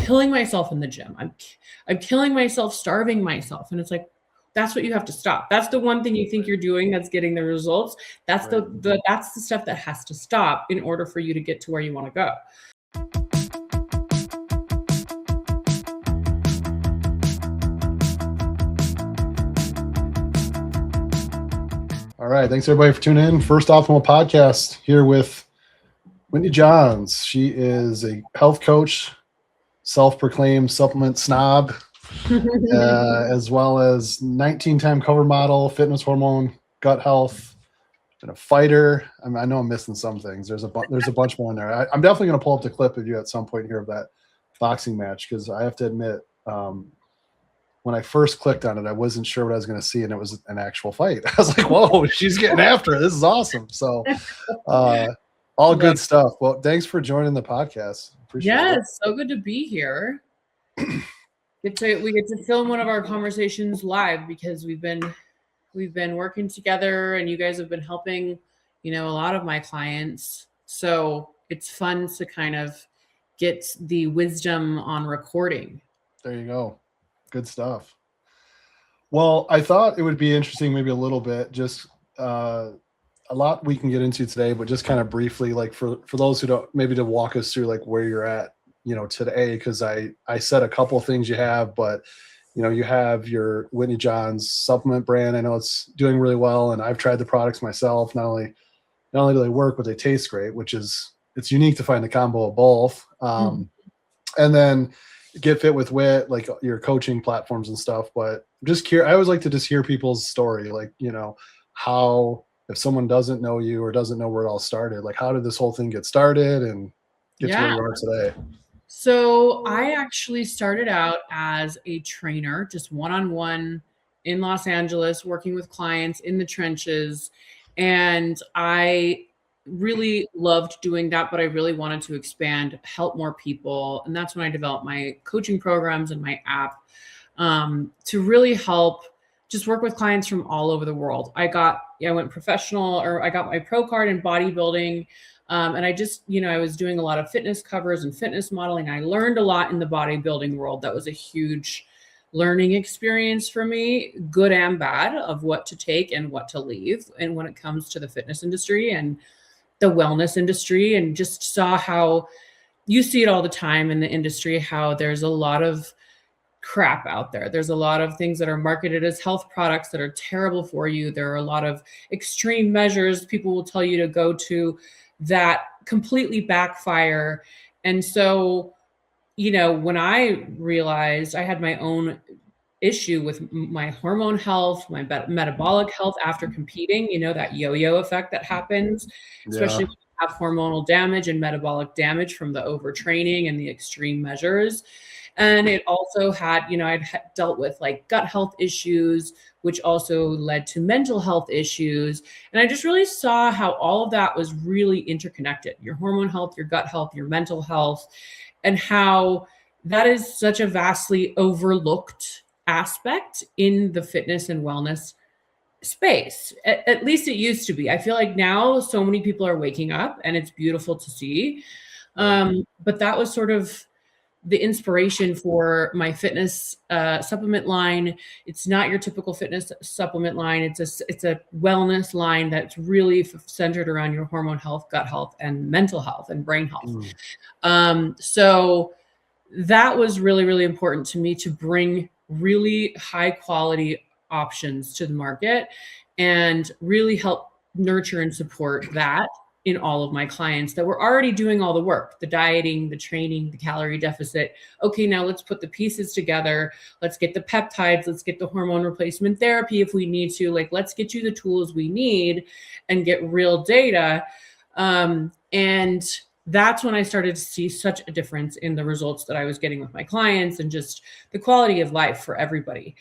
killing myself in the gym. I'm killing myself, starving myself. And it's like, that's what you have to stop. That's the one thing you think you're doing that's getting the results. That's that's the stuff that has to stop in order for you to get to where you want to go. All right. Thanks everybody for tuning in. First Optimal Podcast here with Whitney Johns. She is a health coach, self-proclaimed supplement snob, as well as 19-time cover model, fitness, hormone, gut health, and a fighter. I know I'm missing some things. There's a bunch more in there. I'm definitely going to pull up the clip of you at some point here of that boxing match, because I have to admit, when I first clicked on it, I wasn't sure what I was going to see, and it was an actual fight. I was like, whoa, she's getting after it. This is awesome. So all good stuff. Well, thanks for joining the podcast. Appreciate it. It's so good to be here. We get to film one of our conversations live, because we've been working together, and you guys have been helping, a lot of my clients. So it's fun to kind of get the wisdom on recording. There you go. Good stuff. Well, I thought it would be interesting, maybe a little bit, just a lot we can get into today, but just kind of briefly, like for those who don't, maybe to walk us through like where you're at, today, because I said a couple of things you have, but you have your Whitney Johns supplement brand. I know it's doing really well, and I've tried the products myself. Not only do they work, but they taste great, it's unique to find the combo of both. And then Get Fit with Wit, like your coaching platforms and stuff. But just I always like to just hear people's story, like, how, if someone doesn't know you or doesn't know where it all started, like how did this whole thing get started and get to where you are today? So I actually started out as a trainer, just one-on-one in Los Angeles, working with clients in the trenches. And I really loved doing that, but I really wanted to expand, help more people. And that's when I developed my coaching programs and my app, to really help just work with clients from all over the world. I went professional, or I got my pro card in bodybuilding. And I just, I was doing a lot of fitness covers and fitness modeling. I learned a lot in the bodybuilding world. That was a huge learning experience for me, good and bad, of what to take and what to leave. And when it comes to the fitness industry and the wellness industry, and just saw how you see it all the time in the industry, how there's a lot of crap out there. There's a lot of things that are marketed as health products that are terrible for you. There are a lot of extreme measures people will tell you to go to that completely backfire. And so, when I realized I had my own issue with my hormone health, my metabolic health after competing, that yo-yo effect that happens, especially when you have hormonal damage and metabolic damage from the overtraining and the extreme measures. And it also had, I'd dealt with like gut health issues, which also led to mental health issues. And I just really saw how all of that was really interconnected: your hormone health, your gut health, your mental health, and how that is such a vastly overlooked aspect in the fitness and wellness space. At least it used to be. I feel like now so many people are waking up, and it's beautiful to see. But that was sort of the inspiration for my fitness supplement line. It's not your typical fitness supplement line. It's a wellness line that's really centered around your hormone health, gut health, and mental health and brain health. So that was really, really important to me, to bring really high quality options to the market and really help nurture and support that in all of my clients that were already doing all the work, the dieting, the training, the calorie deficit. Okay, now let's put the pieces together. Let's get the peptides. Let's get the hormone replacement therapy if we need to. Like, let's get you the tools we need and get real data. And that's when I started to see such a difference in the results that I was getting with my clients and just the quality of life for everybody.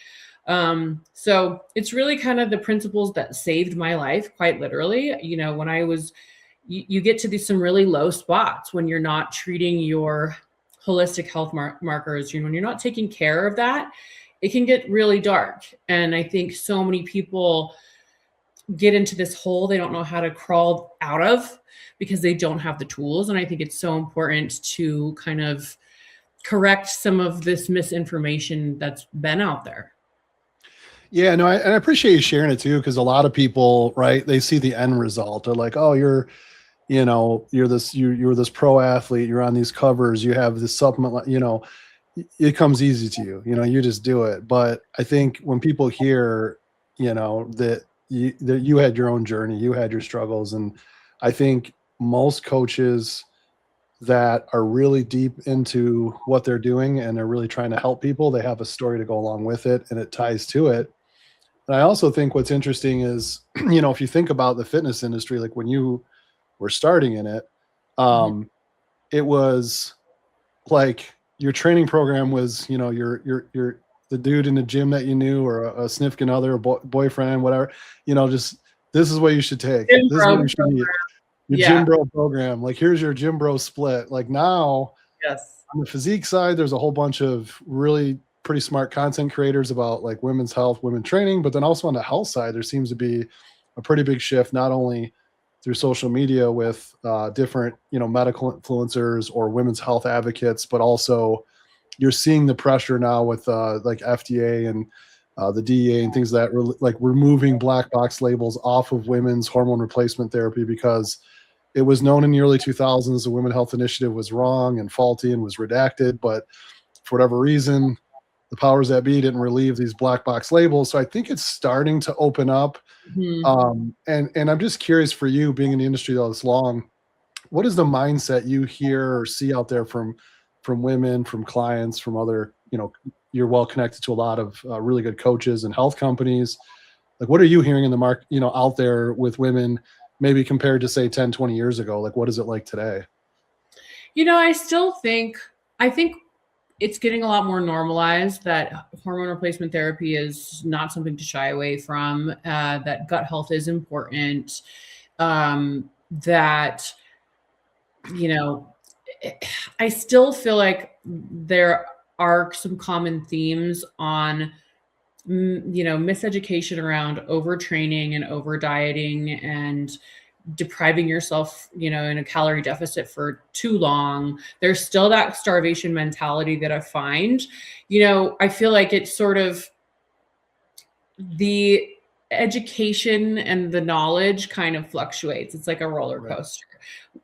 So it's really kind of the principles that saved my life, quite literally. When I was, you get to some really low spots when you're not treating your holistic health markers, when you're not taking care of that, it can get really dark. And I think so many people get into this hole they don't know how to crawl out of because they don't have the tools. And I think it's so important to kind of correct some of this misinformation that's been out there. Yeah, no, and I appreciate you sharing it too, because a lot of people, right, they see the end result. They're like, oh, you're this pro athlete, you're on these covers, you have this supplement, it comes easy to you, you just do it. But I think when people hear, that you had your own journey, you had your struggles, and I think most coaches that are really deep into what they're doing and they're really trying to help people, they have a story to go along with it, and it ties to it. And I also think what's interesting is, if you think about the fitness industry, like when you were starting in it, it was like your training program was, you're the dude in the gym that you knew, or a significant other, boyfriend, whatever, just, this is what you should take. This is what you should eat. Your gym bro program. Like, here's your gym bro split. Like now, yes, on the physique side, there's a whole bunch of really pretty smart content creators about like women's health, women training, but then also on the health side, there seems to be a pretty big shift, not only through social media with different, medical influencers or women's health advocates, but also you're seeing the pressure now with like FDA and the DEA and things that like removing black box labels off of women's hormone replacement therapy, because it was known in the early 2000s the Women's Health Initiative was wrong and faulty and was redacted, but for whatever reason, the powers that be didn't relieve these black box labels. So I think it's starting to open up. And I'm just curious, for you being in the industry all this long, what is the mindset you hear or see out there from women, from clients, from other, you're well connected to a lot of really good coaches and health companies. Like, what are you hearing in the market, out there with women, maybe compared to say 10, 20 years ago? Like, what is it like today? I think it's getting a lot more normalized that hormone replacement therapy is not something to shy away from, that gut health is important, that, I still feel like there are some common themes on, miseducation around overtraining and over dieting and depriving yourself, in a calorie deficit for too long. There's still that starvation mentality that I find, I feel like it's sort of the education and the knowledge kind of fluctuates. It's like a roller coaster,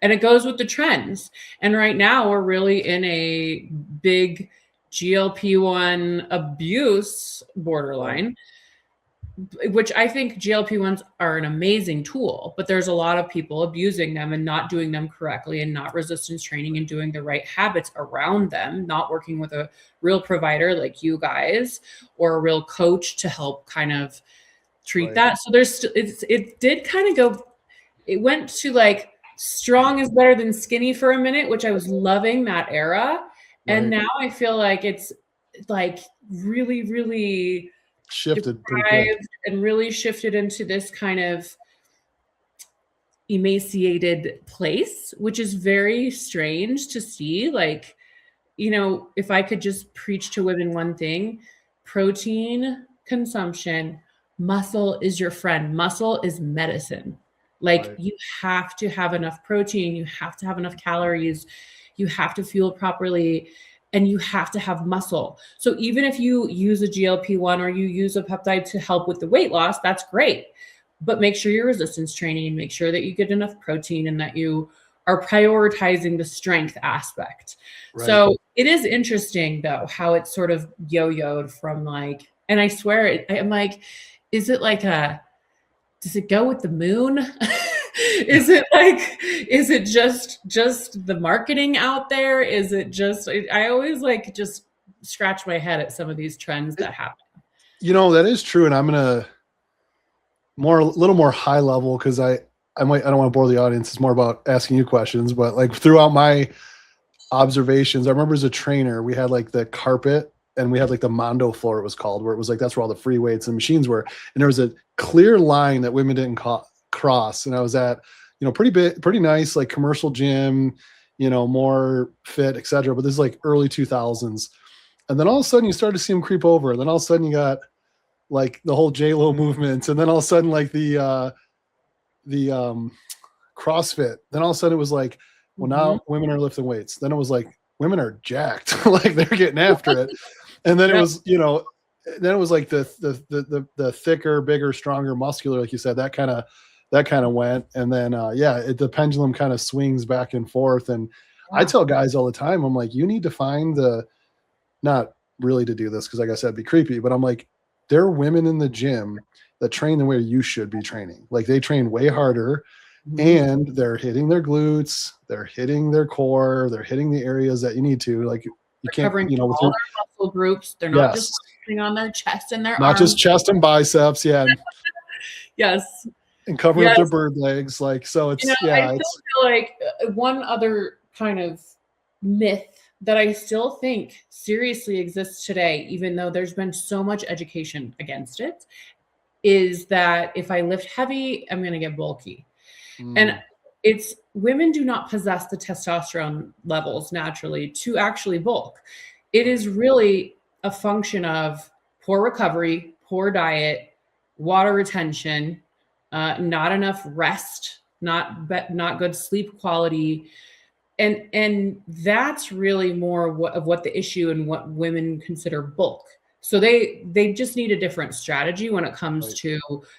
and it goes with the trends. And right now we're really in a big GLP-1 abuse borderline, which I think GLP-1s are an amazing tool, but there's a lot of people abusing them and not doing them correctly and not resistance training and doing the right habits around them, not working with a real provider like you guys or a real coach to help kind of treat that. So it did kind of go, it went to like strong is better than skinny for a minute, which I was loving that era. And now I feel like it's like really, really shifted and really shifted into this kind of emaciated place, which is very strange to see. Like, if I could just preach to women one thing: protein consumption, muscle is your friend. Muscle is medicine. Like, you have to have enough protein, you have to have enough calories, you have to fuel properly, and you have to have muscle. So even if you use a GLP-1 or you use a peptide to help with the weight loss, that's great. But make sure you're resistance training and make sure that you get enough protein and that you are prioritizing the strength aspect. So it is interesting though, how it's sort of yo-yoed from like, and I swear I'm like, is it like does it go with the moon? Is it just the marketing out there? Is it just, I always like just scratch my head at some of these trends that happen. That is true. And I'm going to a little more high level, because I don't want to bore the audience. It's more about asking you questions, but like throughout my observations, I remember as a trainer, we had like the carpet and we had like the Mondo floor, it was called, where it was like, that's where all the free weights and machines were. And there was a clear line that women didn't cross. And I was at, pretty nice, like commercial gym, more fit, et cetera. But this is like early 2000s. And then all of a sudden you start to see them creep over. And then all of a sudden you got like the whole J-Lo movement. And then all of a sudden, like the CrossFit. Then all of a sudden it was like, well, now women are lifting weights. Then it was like women are jacked. Like they're getting after it. And then it was, you know, then it was like the thicker, bigger, stronger, muscular, like you said, that kind of went. And then, the pendulum kind of swings back and forth. And I tell guys all the time, I'm like, you need to find not really to do this, because like I said, it'd be creepy, but I'm like, there are women in the gym that train the way you should be training. Like they train way harder, and they're hitting their glutes, they're hitting their core, they're hitting the areas that you need to. Like you can't, covering you know, all their muscle groups. They're not just focusing on their chest and their not arms. just chest and biceps. Yeah. Yes. And covering up their bird legs. Like, so it's, I still feel like one other kind of myth that I still think seriously exists today, even though there's been so much education against it, is that if I lift heavy, I'm going to get bulky. And it's women do not possess the testosterone levels naturally to actually bulk. It is really a function of poor recovery, poor diet, water retention, not enough rest, not good sleep quality. And that's really more of what the issue and what women consider bulk. So they just need a different strategy when it comes to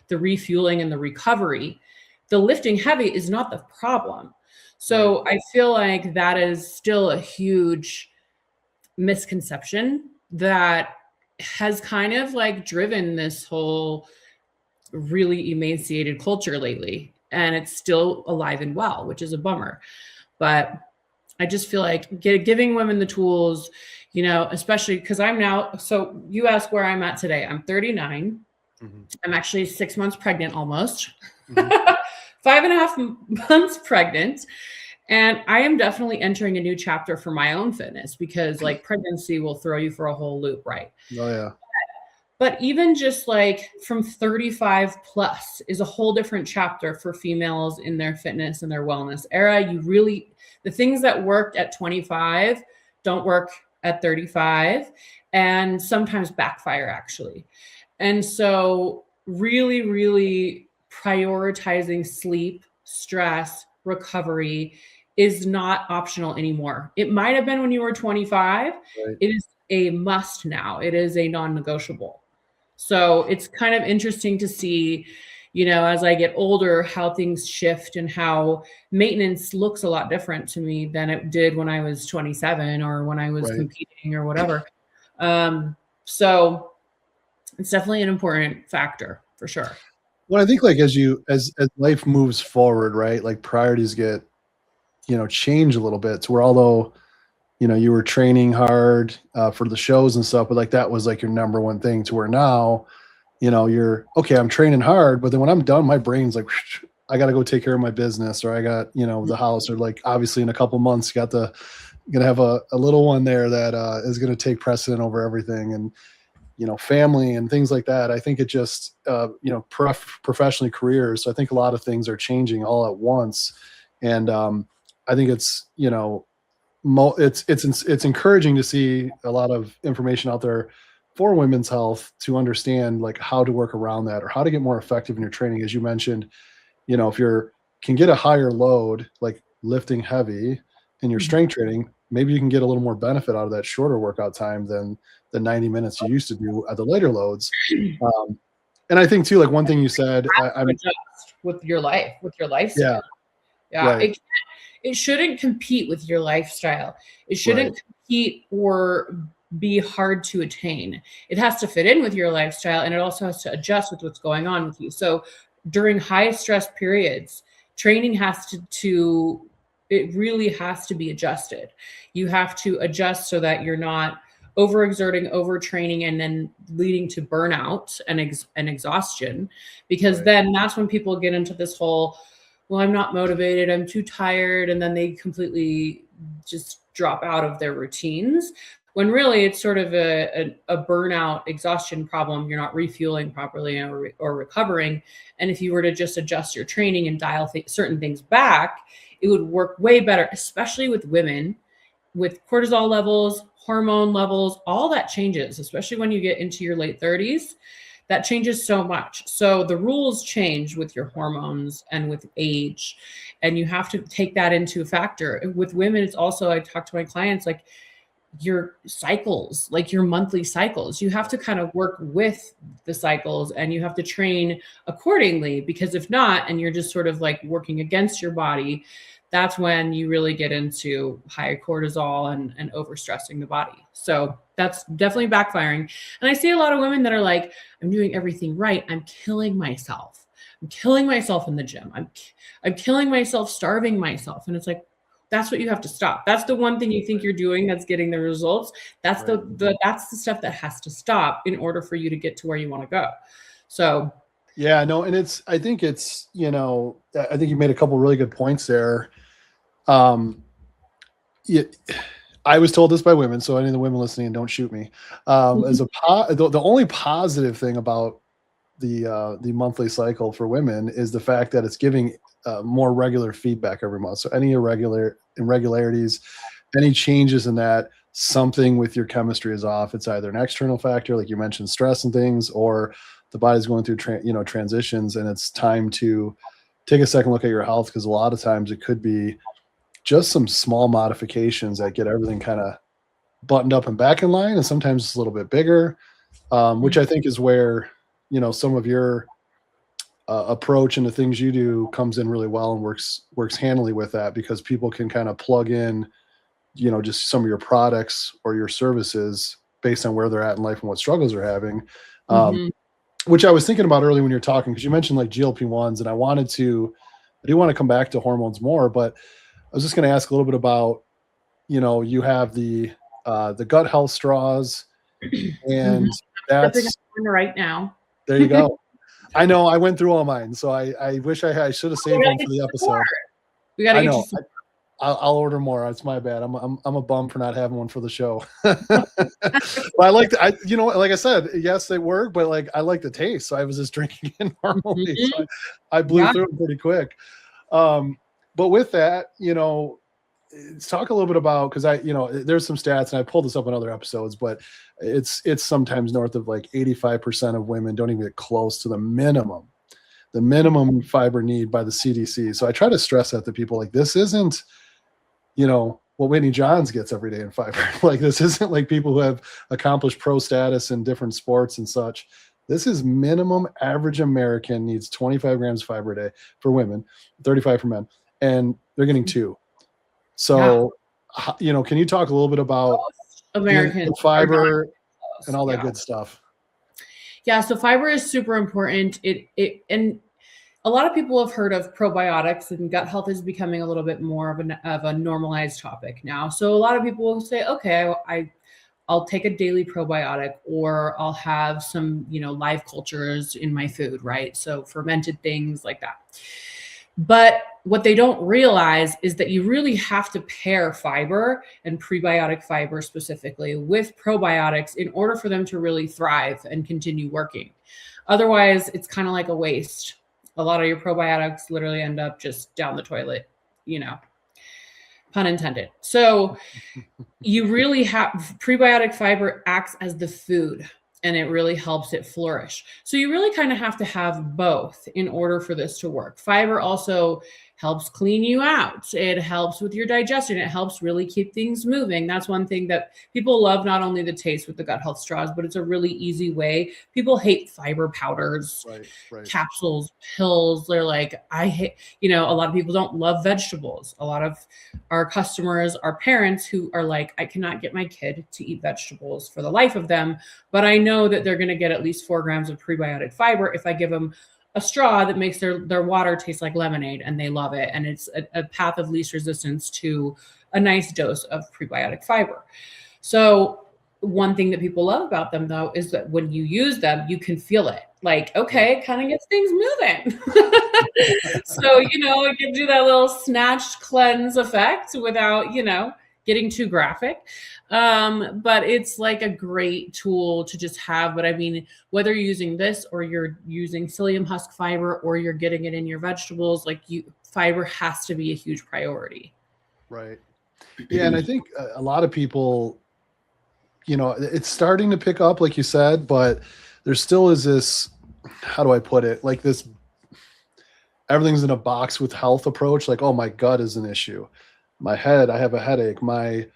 the refueling and the recovery. The lifting heavy is not the problem. So I feel like that is still a huge misconception that has kind of like driven this whole really emaciated culture lately. And it's still alive and well, which is a bummer. But I just feel like giving women the tools, you know, especially because so you ask where I'm at today. I'm 39. I'm actually 6 months pregnant almost. 5.5 months pregnant. And I am definitely entering a new chapter for my own fitness, because like pregnancy will throw you for a whole loop, right? Oh, yeah. But even just like from 35 plus is a whole different chapter for females in their fitness and their wellness era. The things that worked at 25 don't work at 35, and sometimes backfire actually. And so really, really prioritizing sleep, stress, recovery is not optional anymore. It might have been when you were 25. Right. It is a must now. It is a non-negotiable. So it's kind of interesting to see, you know, as I get older, how things shift and how maintenance looks a lot different to me than it did when I was 27 or when I was competing or whatever. So it's definitely an important factor for sure. Well, I think like as life moves forward, right, like priorities get, you know, change a little bit to where, although, you know, you were training hard for the shows and stuff, but like that was like your number one thing, to where now, you know, you're okay, I'm training hard, but then when I'm done, my brain's like, I got to go take care of my business, or I got, you know, the house, or like obviously in a couple months, gonna have a little one there that is going to take precedent over everything. And, you know, family and things like that. I think it just, you know, professionally, careers. So I think a lot of things are changing all at once. And I think it's, you know, it's encouraging to see a lot of information out there for women's health, to understand like how to work around that, or how to get more effective in your training. As you mentioned, you know, if can get a higher load, like lifting heavy in your strength training, maybe you can get a little more benefit out of that shorter workout time than the 90 minutes you used to do at the lighter loads. And I think too, like one thing you said, with your lifestyle. Yeah. Right. It shouldn't compete with your lifestyle. It shouldn't compete or be hard to attain. It has to fit in with your lifestyle, and it also has to adjust with what's going on with you. So during high stress periods, training has it really has to be adjusted. You have to adjust so that you're not overexerting, overtraining, and then leading to burnout and exhaustion, because then that's when people get into this whole, well, I'm not motivated, I'm too tired, and then they completely just drop out of their routines, when really it's sort of a burnout, exhaustion problem. You're not refueling properly or recovering. And if you were to just adjust your training and dial certain things back, it would work way better, especially with women, with cortisol levels, hormone levels, all that changes, especially when you get into your late 30s. that changes so much. So the rules change with your hormones and with age, and you have to take that into factor. With women, it's also, I talk to my clients, like your cycles, like your monthly cycles. You have to kind of work with the cycles and you have to train accordingly, because if not, and you're just sort of like working against your body, that's when you really get into high cortisol and overstressing the body. So that's definitely backfiring. And I see a lot of women that are like, I'm doing everything right. I'm killing myself. I'm killing myself in the gym. I'm killing myself, starving myself. And it's like, that's what you have to stop. That's the one thing you think you're doing that's getting the results. That's that's the stuff that has to stop in order for you to get to where you want to go. So yeah, no, and I think it's, I think you made a couple really good points there. I was told this by women, so any of the women listening, don't shoot me. The only positive thing about the monthly cycle for women is the fact that it's giving more regular feedback every month. So any irregularities, any changes in that, something with your chemistry is off. It's either an external factor, like you mentioned, stress and things, or the body's going through transitions, and it's time to take a second look at your health, because a lot of times it could be just some small modifications that get everything kind of buttoned up and back in line, and sometimes it's a little bit bigger, which I think is where some of your approach and the things you do comes in really well and works handily with that, because people can kind of plug in, just some of your products or your services based on where they're at in life and what struggles they're having. Which I was thinking about earlier when you're talking, because you mentioned like GLP-1s, and I do want to come back to hormones more, but I was just going to ask a little bit about, you have the gut health straws, and that's right now. There you go. I know I went through all mine, so I wish I should have saved one for the episode. We got to get you some. I'll order more. It's my bad. I'm a bum for not having one for the show. But like I said, yes, they work, but like I like the taste, so I was just drinking it normally. So I blew through it pretty quick. But with that, let's talk a little bit about, because there's some stats, and I pulled this up in other episodes, but it's sometimes north of like 85% of women don't even get close to the minimum fiber need by the CDC. So I try to stress that to people, like, this isn't, what Whitney Johns gets every day in fiber. Like, this isn't like people who have accomplished pro status in different sports and such. This is minimum. Average American needs 25 grams of fiber a day for women, 35 for men, and they're getting 2. So, can you talk a little bit about American fiber and all that good stuff? Yeah, so fiber is super important. And a lot of people have heard of probiotics, and gut health is becoming a little bit more of a normalized topic now. So a lot of people will say, okay, I'll take a daily probiotic, or I'll have some, live cultures in my food, right? So fermented things like that. But what they don't realize is that you really have to pair fiber, and prebiotic fiber specifically, with probiotics in order for them to really thrive and continue working. Otherwise, it's kind of like a waste. A lot of your probiotics literally end up just down the toilet, pun intended. So you really have, prebiotic fiber acts as the food, and it really helps it flourish. So you really kind of have to have both in order for this to work. Fiber also helps clean you out. It helps with your digestion. It helps really keep things moving. That's one thing that people love, not only the taste with the gut health straws, but it's a really easy way. People hate fiber powders, capsules, pills. They're like, I hate, a lot of people don't love vegetables. A lot of our customers are parents who are like, I cannot get my kid to eat vegetables for the life of them, but I know that they're going to get at least 4 grams of prebiotic fiber if I give them a straw that makes their water taste like lemonade, and they love it. And it's a path of least resistance to a nice dose of prebiotic fiber. So one thing that people love about them, though, is that when you use them, you can feel it. Like, okay, it kind of gets things moving. So, it gives you that little snatched cleanse effect without, getting too graphic. But it's like a great tool to just have. But I mean, whether you're using this, or you're using psyllium husk fiber, or you're getting it in your vegetables, fiber has to be a huge priority. Right. Yeah. And I think a lot of people, it's starting to pick up, like you said, but there still is this, how do I put it? Like this, everything's in a box with health approach. Like, oh, my gut is an issue. My head, I have a headache. My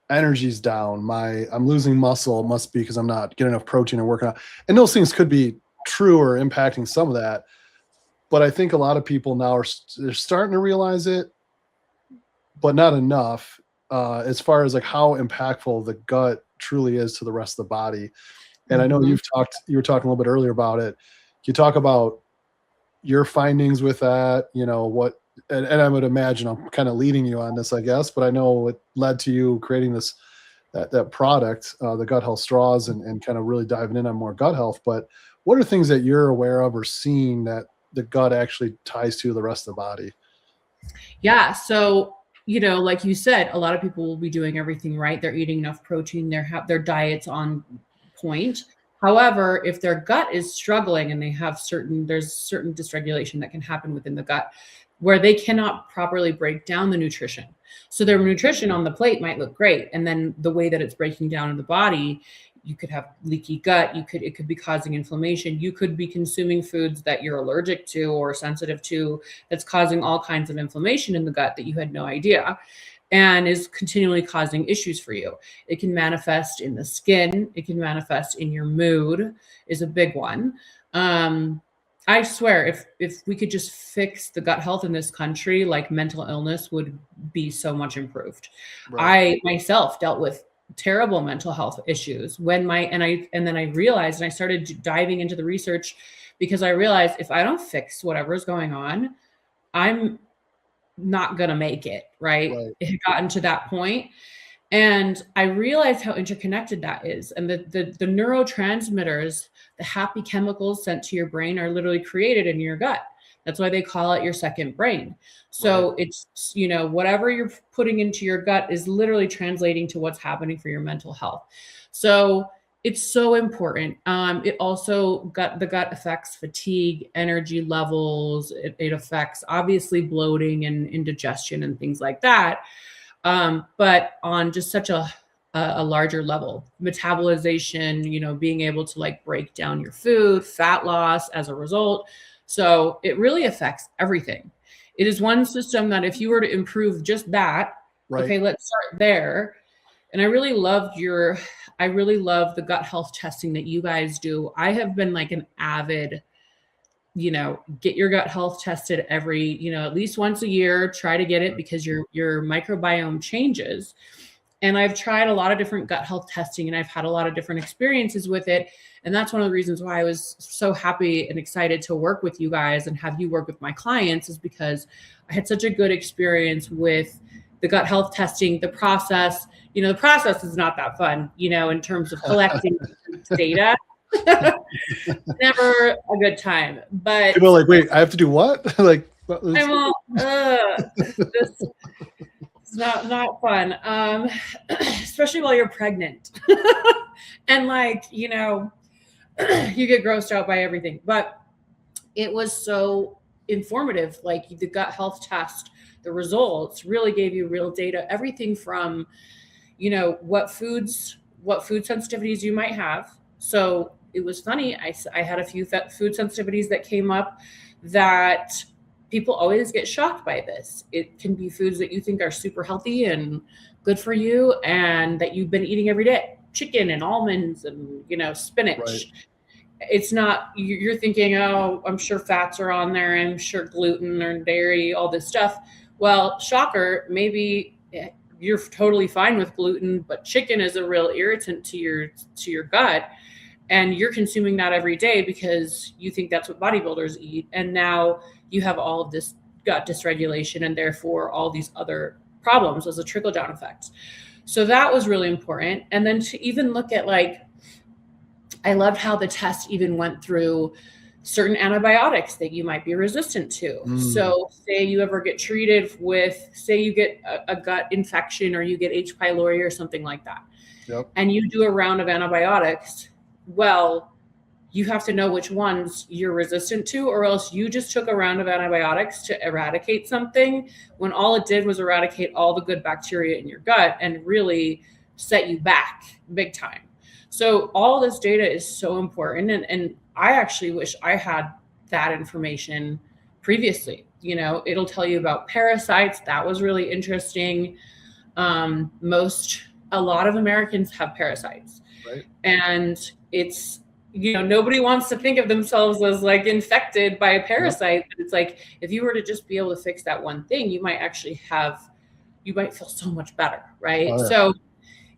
energy's down. I'm losing muscle. It must be because I'm not getting enough protein and working out. And those things could be true or impacting some of that. But I think a lot of people now they're starting to realize it, but not enough, as far as like how impactful the gut truly is to the rest of the body. And I know you were talking a little bit earlier about it. Can you talk about your findings with that? And I would imagine I'm kind of leading you on this, I guess, but I know it led to you creating that product, the gut health straws, and kind of really diving in on more gut health. But what are things that you're aware of or seeing that the gut actually ties to the rest of the body? Yeah. So, like you said, a lot of people will be doing everything right. They're eating enough protein. Their diet's on point. However, if their gut is struggling and there's certain dysregulation that can happen within the gut where they cannot properly break down the nutrition. So their nutrition on the plate might look great. And then the way that it's breaking down in the body, you could have leaky gut. It could be causing inflammation. You could be consuming foods that you're allergic to or sensitive to that's causing all kinds of inflammation in the gut that you had no idea, and is continually causing issues for you. It can manifest in the skin. It can manifest in your mood, is a big one. I swear, if we could just fix the gut health in this country, like mental illness would be so much improved. Right. I myself dealt with terrible mental health issues then I realized, and I started diving into the research, because I realized if I don't fix whatever's going on, I'm not going to make it. Right. It had gotten to that point. And I realized how interconnected that is. And the neurotransmitters, the happy chemicals sent to your brain, are literally created in your gut. That's why they call it your second brain. So it's, whatever you're putting into your gut is literally translating to what's happening for your mental health. So it's so important. It also the gut affects fatigue, energy levels. It affects obviously bloating and indigestion and things like that. But on just such a larger level, metabolization, being able to like break down your food, fat loss as a result. So it really affects everything. It is one system that if you were to improve just that, okay, let's start there. And I really love the gut health testing that you guys do. I have been like an avid, get your gut health tested every, at least once a year, try to get it, because your microbiome changes. And I've tried a lot of different gut health testing, and I've had a lot of different experiences with it. And that's one of the reasons why I was so happy and excited to work with you guys and have you work with my clients, is because I had such a good experience with the gut health testing, the process. The process is not that fun, in terms of collecting data. Never a good time. But people are like, wait, I have to do what? Like, this is not fun. Especially while you're pregnant. And you get grossed out by everything. But it was so informative. Like the gut health test, the results really gave you real data, everything from what food sensitivities you might have. So it was funny. I had a few food sensitivities that came up that people always get shocked by this. It can be foods that you think are super healthy and good for you and that you've been eating every day. Chicken and almonds and, spinach. Right. It's not, you're thinking, oh, I'm sure fats are on there. I'm sure gluten or dairy, all this stuff. Well, shocker, maybe you're totally fine with gluten, but chicken is a real irritant to your gut. And you're consuming that every day because you think that's what bodybuilders eat. And now you have all of this gut dysregulation and therefore all these other problems as a trickle-down effect. So that was really important. And then to even look at I loved how the test even went through certain antibiotics that you might be resistant to. So say you ever get treated with, say you get a gut infection or you get H. pylori or something like that. Yep. And you do a round of antibiotics. Well, you have to know which ones you're resistant to, or else you just took a round of antibiotics to eradicate something when all it did was eradicate all the good bacteria in your gut and really set you back big time. So all this data is so important. And I actually wish I had that information previously. You know, it'll tell you about parasites. That was really interesting. A lot of Americans have parasites. Right. And it's, you know, nobody wants to think of themselves as like infected by a parasite. But it's like, if you were to just be able to fix that one thing, you might feel so much better. Right. Oh, yeah. So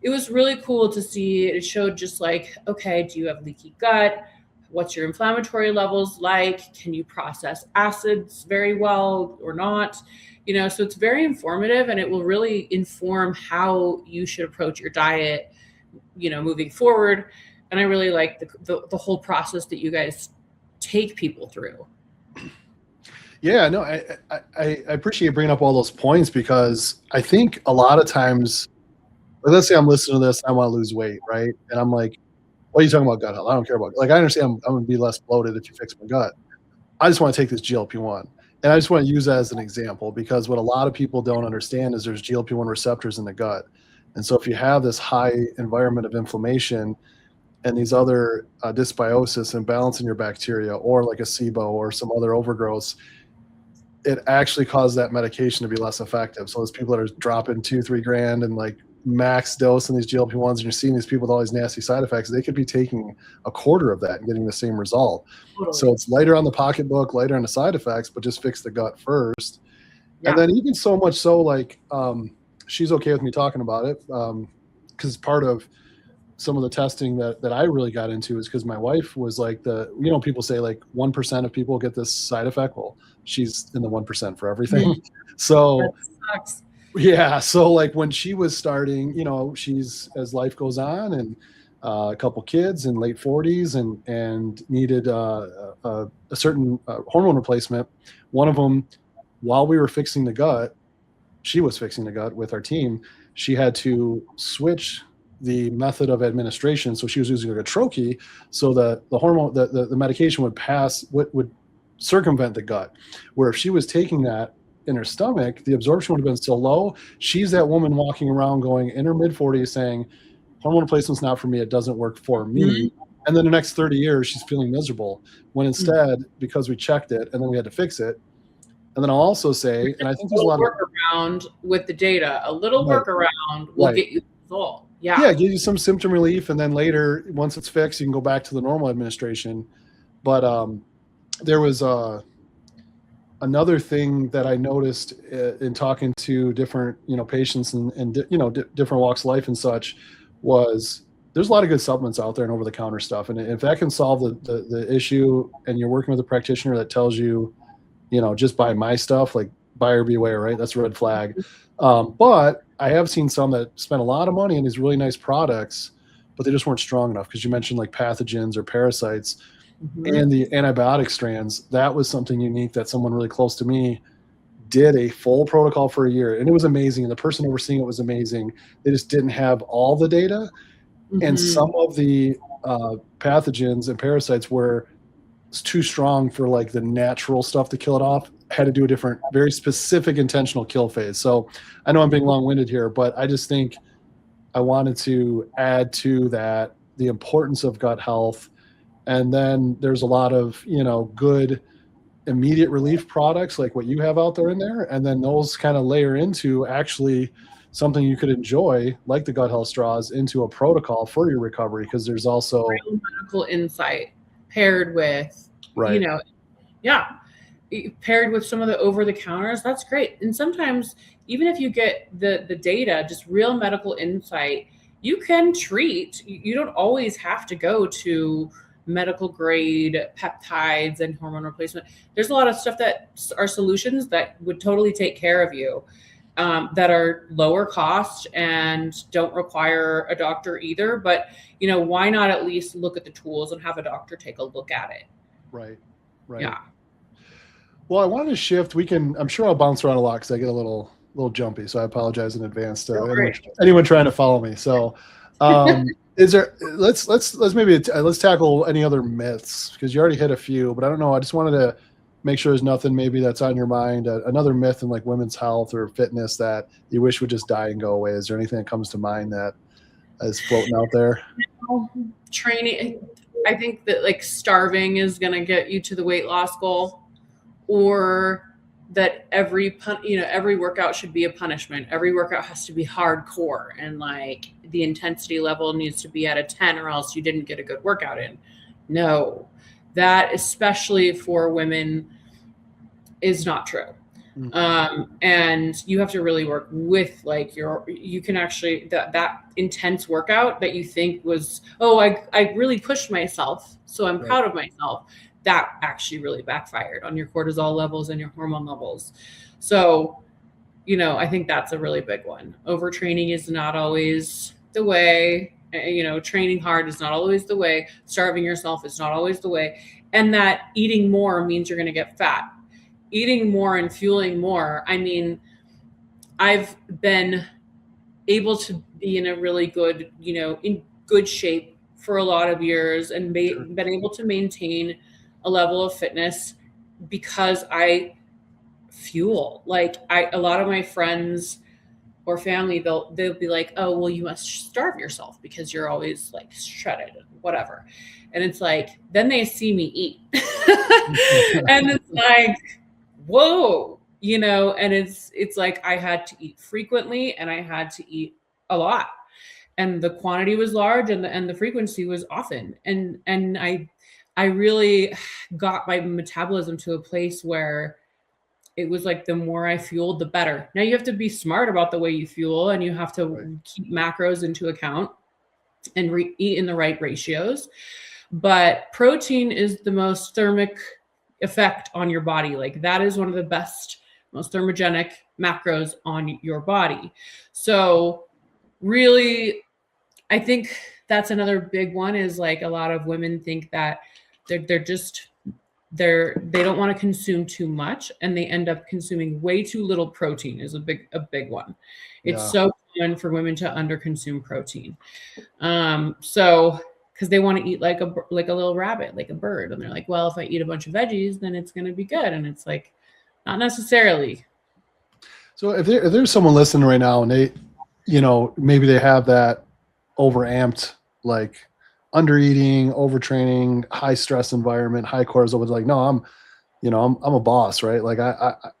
it was really cool to see. It showed just like, okay, do you have leaky gut? What's your inflammatory levels like? Can you process acids very well or not? You know, so it's very informative, and it will really inform how you should approach your diet, you know, moving forward. And I really like the whole process that you guys take people through. Yeah, no, I appreciate bringing up all those points, because I think a lot of times, let's say I'm listening to this, I want to lose weight, right? And I'm like, what are you talking about gut health? I don't care about, like, I understand I'm going to be less bloated if you fix my gut. I just want to take this GLP-1. And I just want to use that as an example, because what a lot of people don't understand is there's GLP-1 receptors in the gut. And so if you have this high environment of inflammation and these other dysbiosis and balance in your bacteria, or like a SIBO or some other overgrowths, it actually causes that medication to be less effective. So those people that are dropping $2-3 grand and like max dose in these GLP-1s, and you're seeing these people with all these nasty side effects, they could be taking a quarter of that and getting the same result. Totally. So it's lighter on the pocketbook, lighter on the side effects, but just fix the gut first. Yeah. And then even so much so, like, she's okay with me talking about it, because part of some of the testing that I really got into is because my wife was like, people say like 1% of people get this side effect. Well, she's in the 1% for everything. So that sucks. Yeah. So like when she was starting, you know, she's, as life goes on, and a couple kids in late 40s, and needed a certain hormone replacement. One of them, while we were fixing the gut, she was fixing the gut with our team, she had to switch the method of administration. So she was using like a troche, so that the hormone, the medication would circumvent the gut. Where if she was taking that in her stomach, the absorption would have been so low. She's that woman walking around going in her mid 40s saying, hormone replacement's not for me, it doesn't work for me. Mm-hmm. And then the next 30 years, she's feeling miserable. When instead, because we checked it and then we had to fix it. And then I'll also say, and I think there's a lot workaround with the data, a little workaround will get you the result. Yeah. Yeah, give you some symptom relief. And then later, once it's fixed, you can go back to the normal administration. But there was another thing that I noticed in talking to different, patients and different walks of life and such, was there's a lot of good supplements out there and over-the-counter stuff. And if that can solve the issue, and you're working with a practitioner that tells you, just buy my stuff, like buyer beware, right? That's a red flag. But I have seen some that spent a lot of money on these really nice products, but they just weren't strong enough, because you mentioned like pathogens or parasites. Mm-hmm. And the antibiotic strands. That was something unique that someone really close to me did a full protocol for a year, and it was amazing. And the person overseeing it was amazing. They just didn't have all the data. Mm-hmm. And some of the pathogens and parasites were too strong for like the natural stuff to kill it off. Had to do a different, very specific intentional kill phase. So I know I'm being long-winded here, but I just think I wanted to add to that the importance of gut health. And then there's a lot of, good immediate relief products like what you have out there in there. And then those kind of layer into actually something you could enjoy, like the gut health straws, into a protocol for your recovery. Because there's also real medical insight paired with, right. Paired with some of the over-the-counters. That's great. And sometimes even if you get the data, just real medical insight, you can treat. You don't always have to go to medical grade peptides and hormone replacement. There's a lot of stuff that are solutions that would totally take care of you, that are lower cost and don't require a doctor either. But, why not at least look at the tools and have a doctor take a look at it? Right. Yeah. Well, I wanted to shift. I'm sure I'll bounce around a lot because I get a little jumpy. So I apologize in advance to anyone trying to follow me. So, is there? Let's tackle any other myths, because you already hit a few. But I don't know. I just wanted to make sure there's nothing maybe that's on your mind. Another myth in like women's health or fitness that you wish would just die and go away. Is there anything that comes to mind that is floating out there? Training, I think that like starving is going to get you to the weight loss goal, or that every workout should be a punishment. Every workout has to be hardcore, and like the intensity level needs to be at a 10 or else you didn't get a good workout in. No, that, especially for women, is not true. And you have to really work with like you can actually, that intense workout that you think was, oh, I really pushed myself, so I'm proud of myself, that actually really backfired on your cortisol levels and your hormone levels. So, I think that's a really big one. Overtraining is not always the way. Training hard is not always the way. Starving yourself is not always the way. And that eating more means you're going to get fat. Eating more and fueling more. I mean, I've been able to be in a really good, in good shape for a lot of years, and been able to maintain a level of fitness because I fuel. Like a lot of my friends or family, they'll be like, oh, well, you must starve yourself because you're always like shredded and whatever. And it's like, then they see me eat. And it's like, whoa, and it's like I had to eat frequently and I had to eat a lot, and the quantity was large and the frequency was often. And I really got my metabolism to a place where it was like the more I fueled, the better. Now you have to be smart about the way you fuel, and you have to keep macros into account and eat in the right ratios. But protein is the most thermic effect on your body. Like that is one of the best, most thermogenic macros on your body. So really, I think that's another big one, is like a lot of women think that they don't want to consume too much, and they end up consuming way too little protein is a big one. It's so common for women to underconsume protein. So because they want to eat like a little rabbit, like a bird. And they're like, well, if I eat a bunch of veggies, then it's going to be good. And it's like, not necessarily. So if there's someone listening right now and they, maybe they have that overamped, like undereating, overtraining, high stress environment, high cortisol, but like, no, I'm a boss, right? Like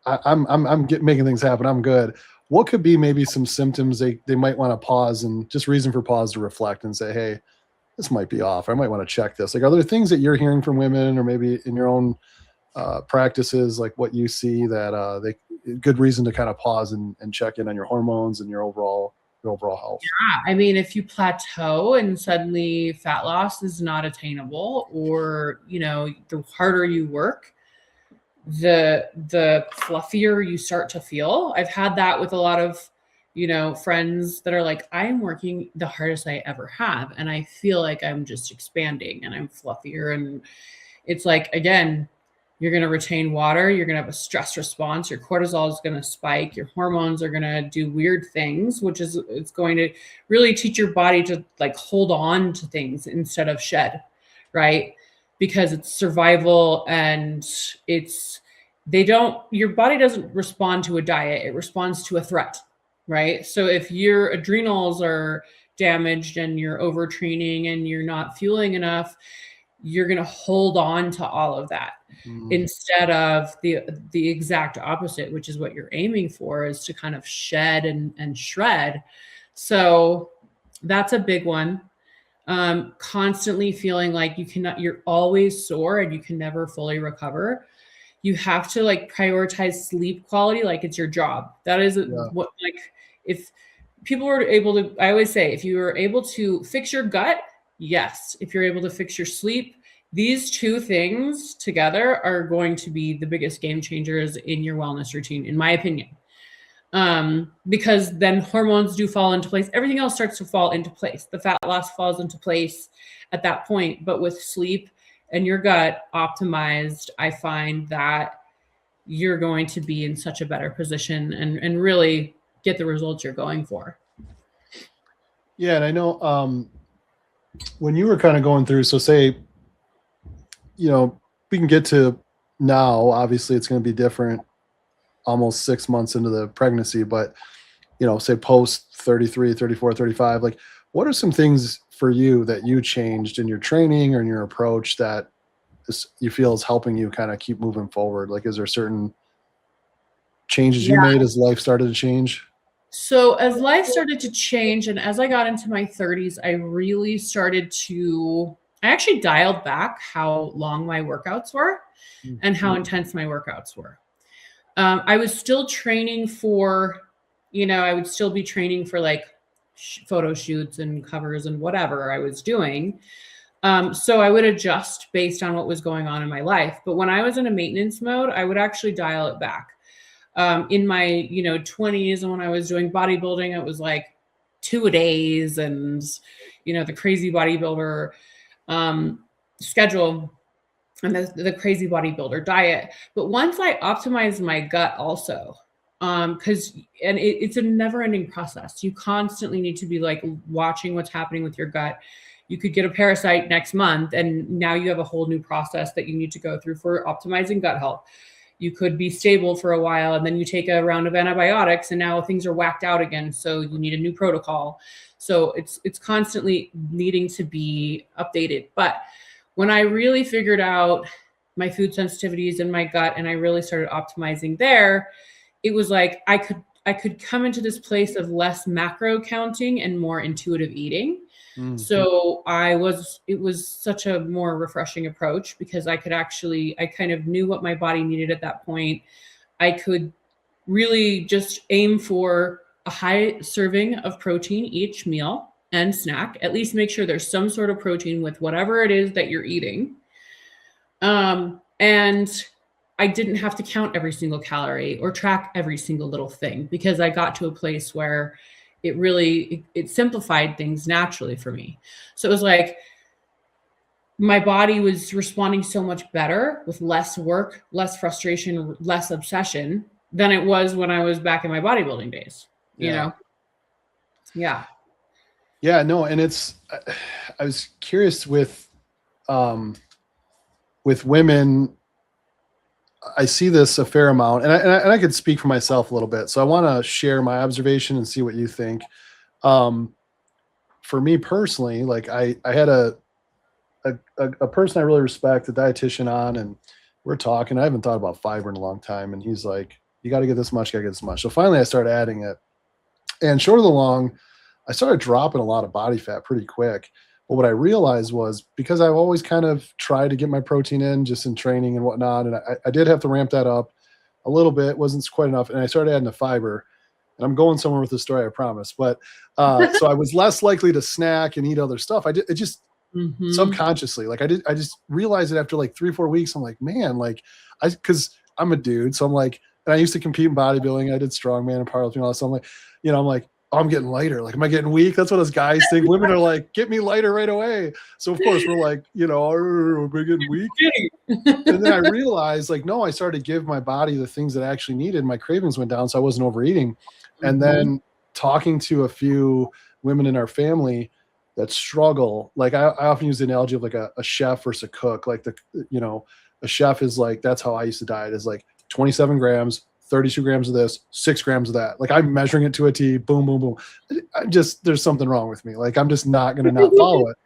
I'm making things happen. I'm good. What could be maybe some symptoms they might want to pause, and just reason for pause to reflect and say, hey, this might be off. I might want to check this. Like, are there things that you're hearing from women, or maybe in your own practices, like what you see that good reason to kind of pause and check in on your hormones and your overall health? Yeah. I mean, if you plateau and suddenly fat loss is not attainable, or, the harder you work, the fluffier you start to feel. I've had that with a lot of, friends that are like, I'm working the hardest I ever have, and I feel like I'm just expanding and I'm fluffier. And it's like, again, you're going to retain water. You're going to have a stress response. Your cortisol is going to spike. Your hormones are going to do weird things, which is, it's going to really teach your body to like hold on to things instead of shed, right? Because it's survival, and your body doesn't respond to a diet. It responds to a threat, right? So if your adrenals are damaged and you're overtraining and you're not fueling enough, you're going to hold on to all of that instead of the exact opposite, which is what you're aiming for, is to kind of shed and shred. So that's a big one. Constantly feeling like you're always sore and you can never fully recover. You have to like prioritize sleep quality like it's your job. That is what, like, if people were able to, I always say, if you were able to fix your gut, yes. If you're able to fix your sleep, these two things together are going to be the biggest game changers in your wellness routine, in my opinion. Because then hormones do fall into place. Everything else starts to fall into place. The fat loss falls into place at that point. But with sleep and your gut optimized, I find that you're going to be in such a better position and really get the results you're going for. Yeah. And I know when you were kind of going through, so say, we can get to now, obviously it's going to be different almost 6 months into the pregnancy, but say post 33, 34, 35, like What are some things for you that you changed in your training or in your approach that you feel is helping you kind of keep moving forward? Like, is there certain changes you Yeah. made as life started to change? So as life started to change and as I got into my 30s, I really started to, I actually dialed back how long my workouts were and how intense my workouts were. I was still training for, I would still be training for like photo shoots and covers and whatever I was doing. So I would adjust based on what was going on in my life. But when I was in a maintenance mode, I would actually dial it back. In my 20s, and when I was doing bodybuilding, it was like 2 a-days and the crazy bodybuilder schedule and the crazy bodybuilder diet. But once I optimized my gut also, because it's a never-ending process. You constantly need to be like watching what's happening with your gut. You could get a parasite next month, and now you have a whole new process that you need to go through for optimizing gut health. You could be stable for a while, and then you take a round of antibiotics, and now things are whacked out again. So you need a new protocol. So it's constantly needing to be updated. But when I really figured out my food sensitivities in my gut, and I really started optimizing there, it was like I could come into this place of less macro counting and more intuitive eating. Mm-hmm. So it was such a more refreshing approach because I kind of knew what my body needed at that point. I could really just aim for a high serving of protein each meal and snack, at least make sure there's some sort of protein with whatever it is that you're eating. And I didn't have to count every single calorie or track every single little thing because I got to a place where it simplified things naturally for me. So it was like my body was responding so much better with less work, less frustration, less obsession than it was when I was back in my bodybuilding days, Yeah. Yeah, no. And I was curious with women, I see this a fair amount, and I could speak for myself a little bit. So I want to share my observation and see what you think. For me personally, like I had a person I really respect, a dietitian on, and we're talking. I haven't thought about fiber in a long time, and he's like, "You got to get this much, got to get this much." So finally, I started adding it, and short of the long, I started dropping a lot of body fat pretty quick. But what I realized was because I've always kind of tried to get my protein in just in training and whatnot, and I did have to ramp that up a little bit, wasn't quite enough, and I started adding the fiber. And I'm going somewhere with the story, I promise. But so I was less likely to snack and eat other stuff. It just subconsciously, like I just realized it after like 3-4 weeks. I'm like, man, like because I'm a dude, so I'm like, and I used to compete in bodybuilding. I did strongman and powerlifting and all that. So I'm like, oh, I'm getting lighter. Like, am I getting weak? That's what us guys think. Women are like, get me lighter right away. So of course we're like, we're getting weak. And then I realized, like, no, I started to give my body the things that I actually needed. My cravings went down, so I wasn't overeating. And then talking to a few women in our family that struggle, like I often use the analogy of like a chef versus a cook. Like a chef is like, that's how I used to diet, is like 27 grams, 32 grams of this, 6 grams of that. Like I'm measuring it to a T, boom, boom, boom. There's something wrong with me. Like I'm just not going to not follow it.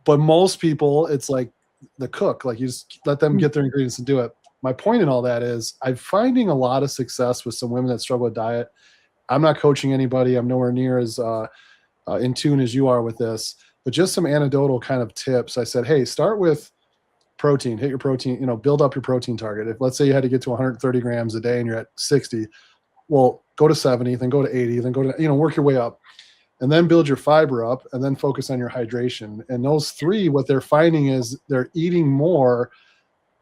But most people, it's like the cook, like you just let them get their ingredients and do it. My point in all that is I'm finding a lot of success with some women that struggle with diet. I'm not coaching anybody. I'm nowhere near as in tune as you are with this, but just some anecdotal kind of tips. I said, hey, start with protein, hit your protein, build up your protein target. If let's say you had to get to 130 grams a day and you're at 60, well, go to 70, then go to 80, then go to, work your way up, and then build your fiber up, and then focus on your hydration. And those three, what they're finding is they're eating more,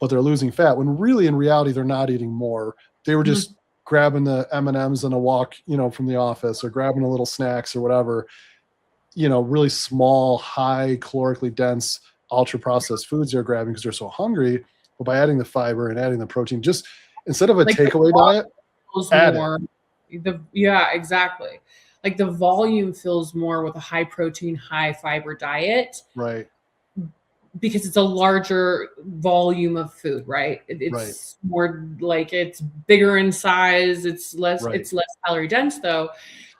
but they're losing fat, when really in reality, they're not eating more. They were just grabbing the M&Ms on a walk, from the office, or grabbing a little snacks or whatever, really small, high calorically dense, ultra processed foods they're grabbing because they're so hungry. But by adding the fiber and adding the protein, just instead of a takeaway diet, add it. Yeah, exactly. Like the volume fills more with a high protein, high fiber diet. Right. Because it's a larger volume of food, right? It's more like it's bigger in size. It's less calorie dense though.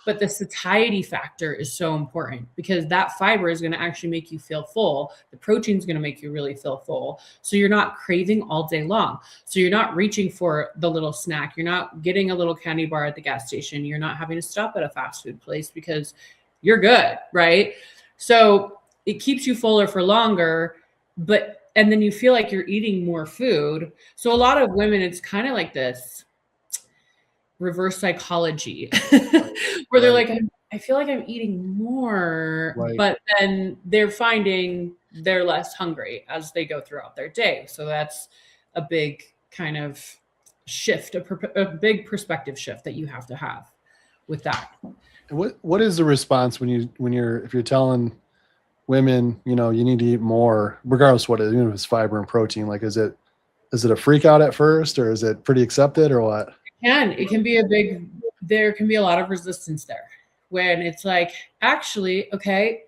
But the satiety factor is so important because that fiber is going to actually make you feel full. The protein is going to make you really feel full. So you're not craving all day long. So you're not reaching for the little snack. You're not getting a little candy bar at the gas station. You're not having to stop at a fast food place because you're good, right? So it keeps you fuller for longer, and then you feel like you're eating more food. So a lot of women, it's kind of like this reverse psychology where they're like, I feel like I'm eating more, but then they're finding they're less hungry as they go throughout their day. So that's a big kind of shift, a big perspective shift that you have to have with that. What is the response if you're telling women, you need to eat more, regardless what it is, even if it's fiber and protein, like, is it a freak out at first, or is it pretty accepted, or what? It can be there can be a lot of resistance there when it's like, actually, okay,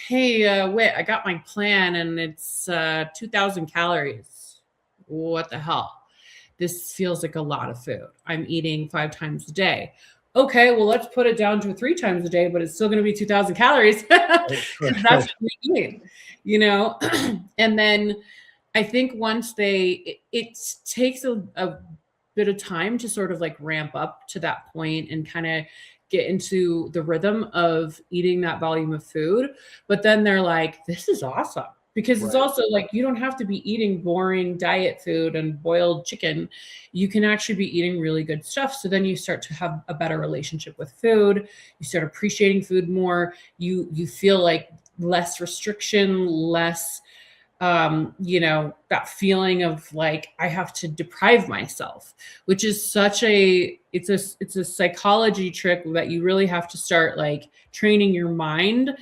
hey, Whit, I got my plan and it's 2,000 calories. What the hell? This feels like a lot of food. I'm eating 5 times a day. Okay, well, let's put it down to 3 times a day, but it's still going to be 2,000 calories. That's what we eat, And then I think once it takes a bit of time to sort of like ramp up to that point and kind of get into the rhythm of eating that volume of food. But then they're like, this is awesome. Because it's also like, you don't have to be eating boring diet food and boiled chicken. You can actually be eating really good stuff. So then you start to have a better relationship with food. You start appreciating food more. You feel like less restriction, less, that feeling of like, I have to deprive myself, which is it's a psychology trick that you really have to start like training your mind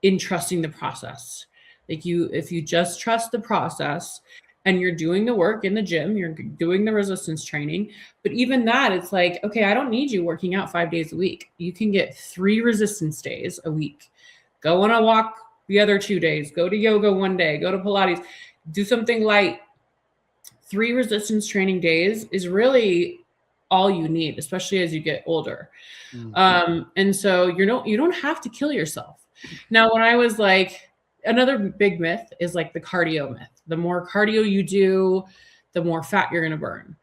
in trusting the process. Like if you just trust the process and you're doing the work in the gym, you're doing the resistance training, but even that, it's like, okay, I don't need you working out 5 days a week. You can get 3 resistance days a week. Go on a walk the other 2 days, go to yoga 1 day, go to Pilates, do something light. 3 resistance training days is really all you need, especially as you get older. Mm-hmm. And so you don't have to kill yourself. Now, when I was like, another big myth is like the cardio myth. The more cardio you do, the more fat you're going to burn.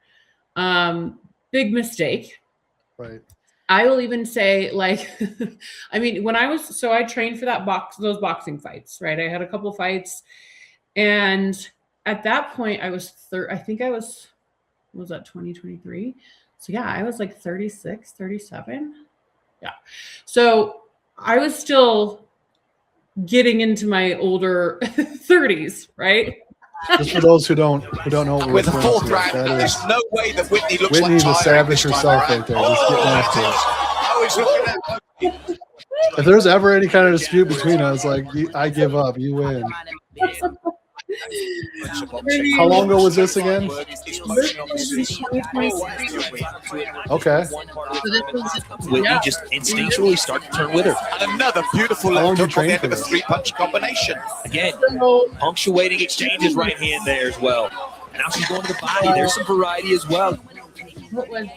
Big mistake. Right. I will even say, like, I mean, I trained for those boxing fights, right? I had a couple fights, and at that point I was I think I was 2023? So yeah, I was like 36, 37. Yeah. So I was still getting into my older 30s, right? Just for those who don't know, with a 4th round, there's no way that Whitney looks Whitney's like a savage herself right there. Just getting after it. If there's ever any kind of dispute between us, like, I give up, you win. How long ago was this again? Okay. Whitney just instinctually started to turn with her. And another beautiful left hook at the end of a 3-punch combination. Again, punctuating exchanges right hand there as well. And now she's going to the body. There's some variety as well. It was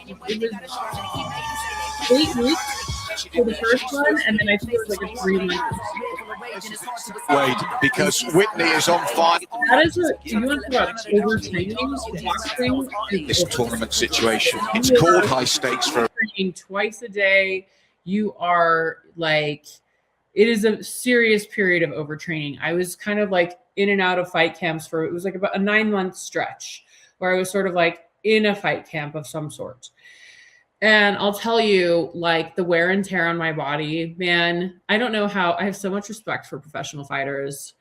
8 weeks for the first one, and then I think it was like a 3-month. Wait, because Whitney is on fire. That is you want to talk about overtraining, boxing. This tournament situation. It's called high stakes for training twice a day. You are like, it is a serious period of overtraining. I was kind of like in and out of fight camps it was like about a 9-month stretch where I was sort of like in a fight camp of some sort. And I'll tell you, like, the wear and tear on my body, man, I don't know how. I have so much respect for professional fighters.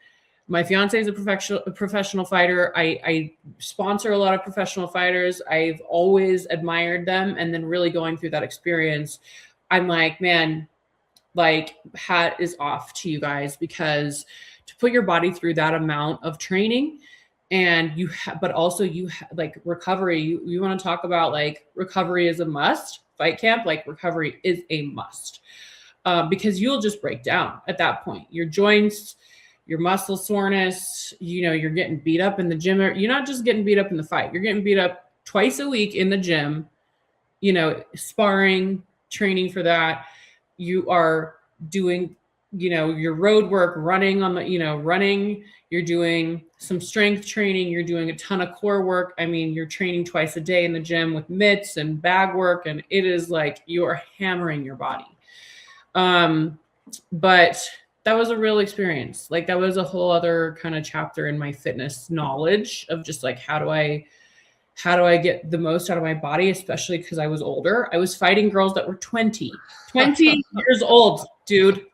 My fiance is a professional fighter. I sponsor a lot of professional fighters. I've always admired them. And then really going through that experience, I'm like, man, like, hat is off to you guys, because to put your body through that amount of training, and but also like recovery, you want to talk about like recovery is a must. Fight camp, like, recovery is a must, because you'll just break down at that point. Your joints, your muscle soreness, you're getting beat up in the gym. You're not just getting beat up in the fight. You're getting beat up twice a week in the gym, sparring, training for that. you are doing, your road work, running on the, running, you're doing some strength training, you're doing a ton of core work. I mean, you're training twice a day in the gym with mitts and bag work, and it is like you are hammering your body. But that was a real experience. Like that was a whole other kind of chapter in my fitness knowledge of just like, how do I get the most out of my body, especially because I was older. I was fighting girls that were 20 years old, dude.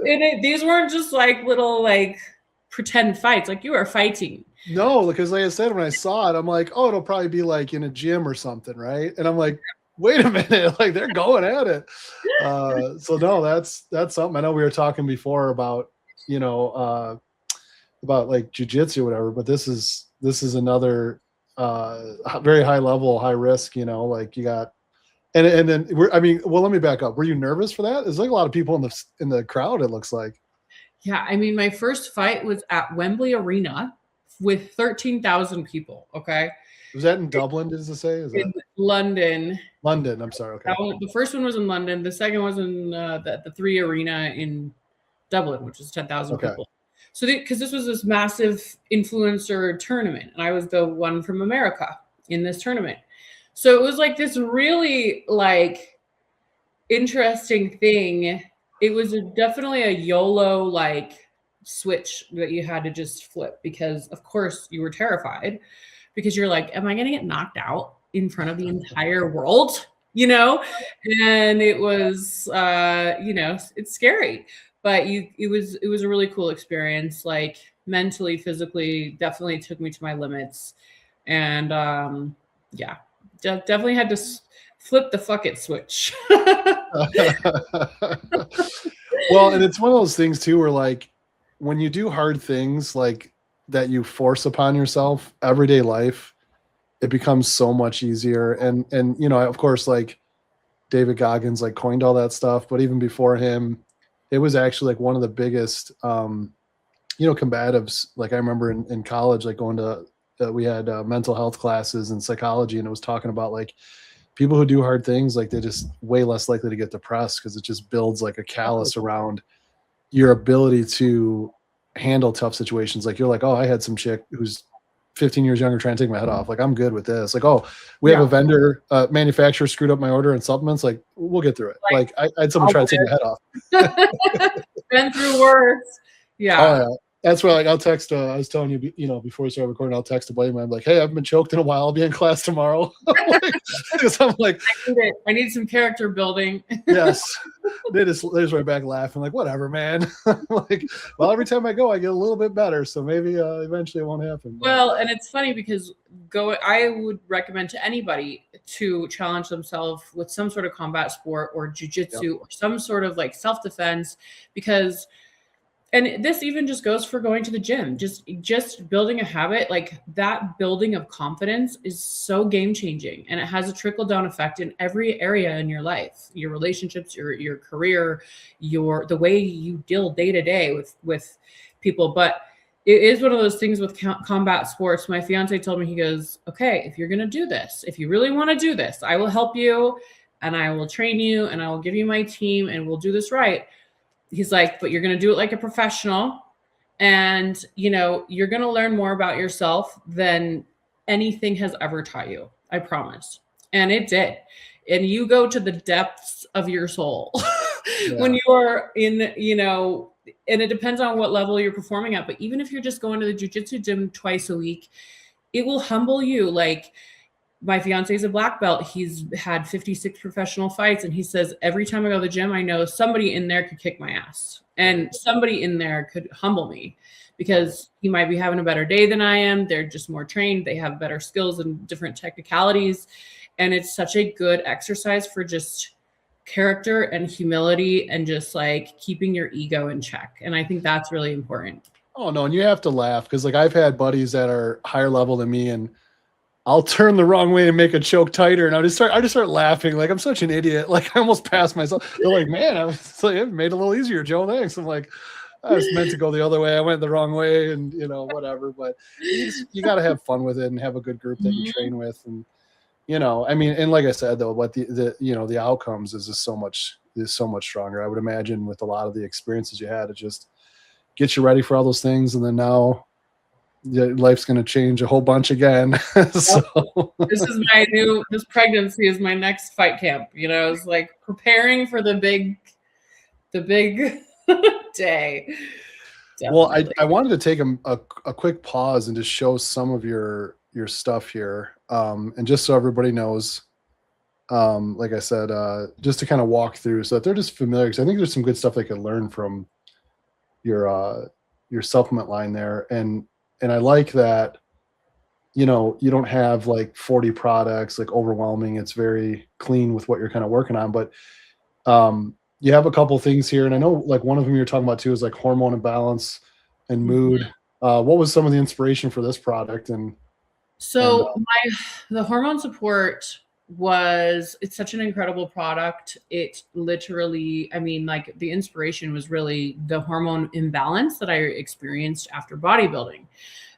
These weren't just like little like pretend fights. Like you are fighting. No, because like I said, when I saw it, I'm like, oh, it'll probably be like in a gym or something, right? And I'm like, wait a minute, like they're going at it. So no, that's something. I know we were talking before about, about like jujitsu or whatever, but this is another very high level, high risk, like you got, and then let me back up. Were you nervous for that? There's like a lot of people in the crowd, it looks like. Yeah. I mean, my first fight was at Wembley Arena with 13,000 people. Okay. Was that in Dublin? Did it say? In London. London. I'm sorry. Okay. The first one was in London. The second was in the 3 Arena in Dublin, which is 10,000 people. So because this was this massive influencer tournament, and I was the one from America in this tournament. So it was like this really like interesting thing. It was definitely a YOLO like switch that you had to just flip, because of course you were terrified, because you're like, am I going to get knocked out in front of the entire world? And it was, it's scary, but it was a really cool experience. Like mentally, physically, definitely took me to my limits. And definitely had to flip the fuck it switch. Well, and it's one of those things too, where like when you do hard things like that, you force upon yourself everyday life, it becomes so much easier. And of course, like David Goggins like coined all that stuff, but even before him, it was actually like one of the biggest combatives. Like I remember in college, like going to we had mental health classes and psychology, and it was talking about like people who do hard things, like they're just way less likely to get depressed, because it just builds like a callus around your ability to handle tough situations. Like you're like, oh, I had some chick who's 15 years younger trying to take my head off. Like, I'm good with this. Like, oh, we have a vendor, manufacturer screwed up my order in supplements. Like, we'll get through it. Like I had someone try to take my head off. Been through worse. Yeah. Oh, yeah. That's why, like, I'll text. I was telling you, before we started recording, I'll text a buddy of mine. I'm like, hey, I haven't been choked in a while. I'll be in class tomorrow. I'm like, I need some character building. Yes. They just right back laughing, like, whatever, man. Like, well, every time I go, I get a little bit better. So maybe eventually it won't happen. But. Well, and it's funny because I would recommend to anybody to challenge themselves with some sort of combat sport or jujitsu or some sort of like self-defense, because. And this even just goes for going to the gym, just building a habit. Like that building of confidence is so game changing, and it has a trickle down effect in every area in your life, your relationships, your career, the way you deal day to day with people. But it is one of those things with combat sports. My fiance told me, he goes, okay, if you're going to do this, if you really want to do this, I will help you and I will train you and I will give you my team and we'll do this right. He's like, but you're going to do it like a professional, and, you're going to learn more about yourself than anything has ever taught you. I promise. And it did. And you go to the depths of your soul when you are in, and it depends on what level you're performing at. But even if you're just going to the jiu-jitsu gym twice a week, it will humble you. Like, my fiance is a black belt. He's had 56 professional fights. And he says, every time I go to the gym, I know somebody in there could kick my ass and somebody in there could humble me, because he might be having a better day than I am. They're just more trained. They have better skills and different technicalities. And it's such a good exercise for just character and humility and just like keeping your ego in check. And I think that's really important. Oh no. And you have to laugh, because like I've had buddies that are higher level than me, and I'll turn the wrong way and make a choke tighter, and I just start laughing. Like, I'm such an idiot. Like, I almost passed myself. They're like, man, it made it a little easier, Joe. Thanks. I'm like, I was meant to go the other way. I went the wrong way, and whatever. But you got to have fun with it and have a good group that you train with. And I mean, and like I said, though, what the outcomes is so much stronger. I would imagine with a lot of the experiences you had, it just gets you ready for all those things. And then now life's going to change a whole bunch again. So this pregnancy is my next fight camp. It's like preparing for the big day. Definitely. Well, I wanted to take a quick pause and just show some of your stuff here. And just so everybody knows, like I said, just to kind of walk through so that they're just familiar, because I think there's some good stuff they could learn from your supplement line there. And I like that, you don't have like 40 products, like overwhelming. It's very clean with what you're kind of working on. But you have a couple things here. And I know like one of them you're talking about too is like hormone imbalance and mood. What was some of the inspiration for this product? So the hormone support it's such an incredible product. It literally, I mean, like the inspiration was really the hormone imbalance that I experienced after bodybuilding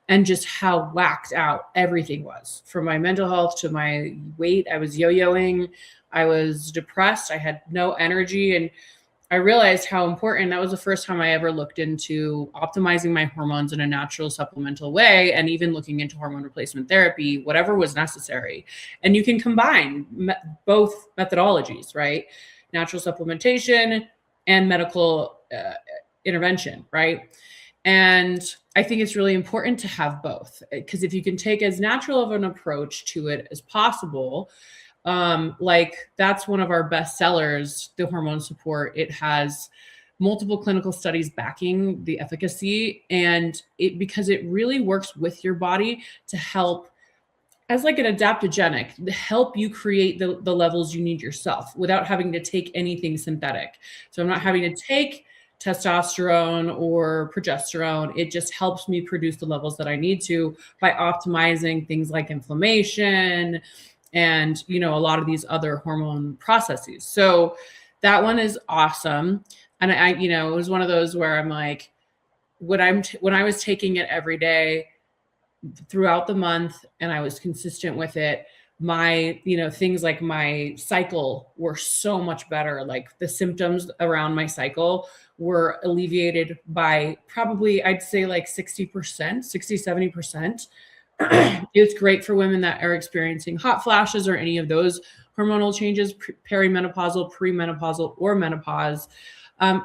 and just how whacked out everything was, from my mental health to my weight. I was yo-yoing. I was depressed. I had no energy. And I realized how important, that was the first time I ever looked into optimizing my hormones in a natural supplemental way, and even looking into hormone replacement therapy, whatever was necessary. And you can combine both methodologies, right? Natural supplementation and medical intervention, right? And I think it's really important to have both, because if you can take as natural of an approach to it as possible, like that's one of our best sellers, the hormone support. It has multiple clinical studies backing the efficacy, and because it really works with your body to help as like an adaptogenic, to help you create the levels you need yourself without having to take anything synthetic. So I'm not having to take testosterone or progesterone. It just helps me produce the levels that I need to by optimizing things like inflammation and, a lot of these other hormone processes. So that one is awesome. And it was one of those where I'm like, when I was taking it every day throughout the month and I was consistent with it, my, things like my cycle were so much better. Like the symptoms around my cycle were alleviated by probably, I'd say like 60%, 70%. It's great for women that are experiencing hot flashes or any of those hormonal changes, perimenopausal, premenopausal, or menopause,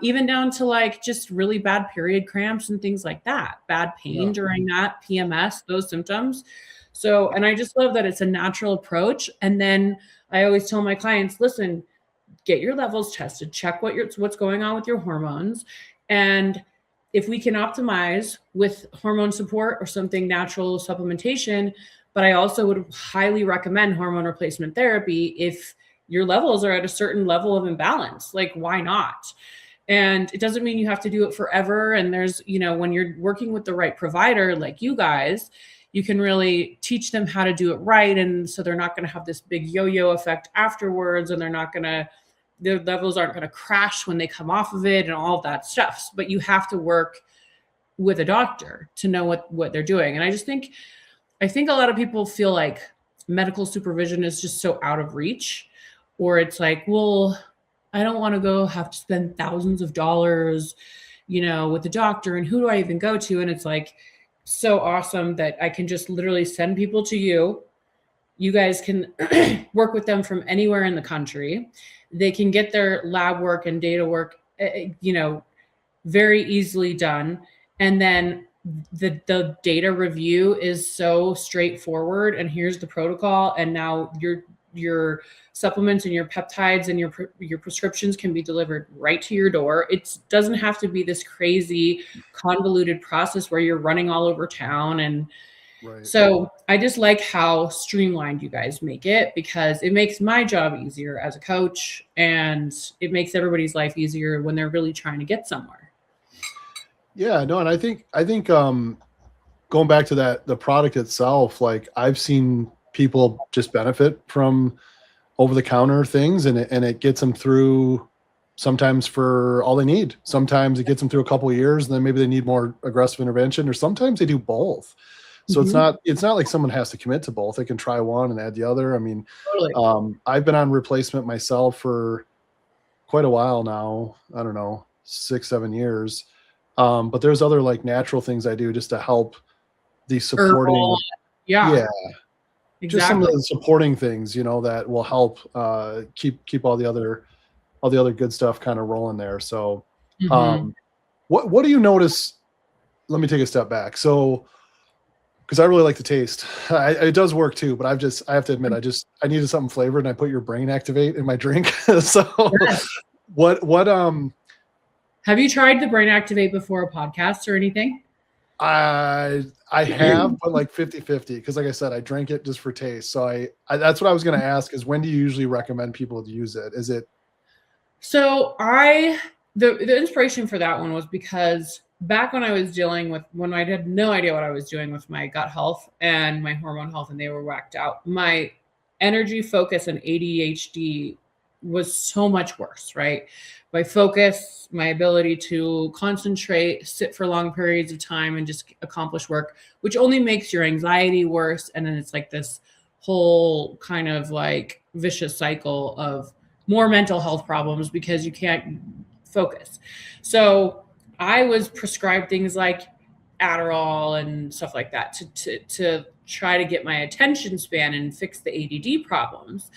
even down to like just really bad period cramps and things like that, bad pain during that, PMS, those symptoms. So, and I just love that it's a natural approach. And then I always tell my clients, listen, get your levels tested, check what's going on with your hormones. And if we can optimize with hormone support or something natural supplementation, but I also would highly recommend hormone replacement therapy if your levels are at a certain level of imbalance. Like, why not? And it doesn't mean you have to do it forever. And there's, when you're working with the right provider, like you guys, you can really teach them how to do it right. And so they're not going to have this big yo-yo effect afterwards, and their levels aren't going to crash when they come off of it and all of that stuff. But you have to work with a doctor to know what they're doing. And I think a lot of people feel like medical supervision is just so out of reach, or it's like, well, I don't want to have to spend thousands of dollars, with the doctor, and who do I even go to? And it's like so awesome that I can just literally send people to you. You guys can work with them from anywhere in the country. They can get their lab work and data work, very easily done. And then the data review is so straightforward. And here's the protocol. And now your supplements and your peptides and your prescriptions can be delivered right to your door. It doesn't have to be this crazy convoluted process where you're running all over town. And right. So I just like how streamlined you guys make it, because it makes my job easier as a coach, and it makes everybody's life easier when they're really trying to get somewhere. Yeah, no. And I think going back to the product itself, like I've seen people just benefit from over-the-counter things, and it gets them through sometimes for all they need. Sometimes it gets them through a couple of years, and then maybe they need more aggressive intervention, or sometimes they do both. So it's not like someone has to commit to both. They can try one and add the other. I mean, Totally. I've been on replacement myself for quite a while now. I don't know, 6-7 years. But there's other like natural things I do just to help the supporting. Herbal. Yeah, Yeah. Just some of exactly. the supporting things, that will help keep all the other good stuff kind of rolling there. So Mhm. what do you notice? Let me take a step back. So, because I really like the taste. It does work too, but I have to admit, I needed something flavored, and I put your brain activate in my drink. So Yes. what Have you tried the Brain Activate before a podcast or anything? I have, but like 50-50, because like I said, I drank it just for taste. So I that's what I was going to ask, is when do you usually recommend people to use it? Is it So the inspiration for that one was because back when I was when I had no idea what I was doing with my gut health and my hormone health, and they were whacked out, my energy, focus, and ADHD was so much worse, right? My focus, my ability to concentrate, sit for long periods of time and just accomplish work, which only makes your anxiety worse. And then it's like this whole kind of like vicious cycle of more mental health problems because you can't focus. So I was prescribed things like Adderall and stuff like that to try to get my attention span and fix the ADD problems.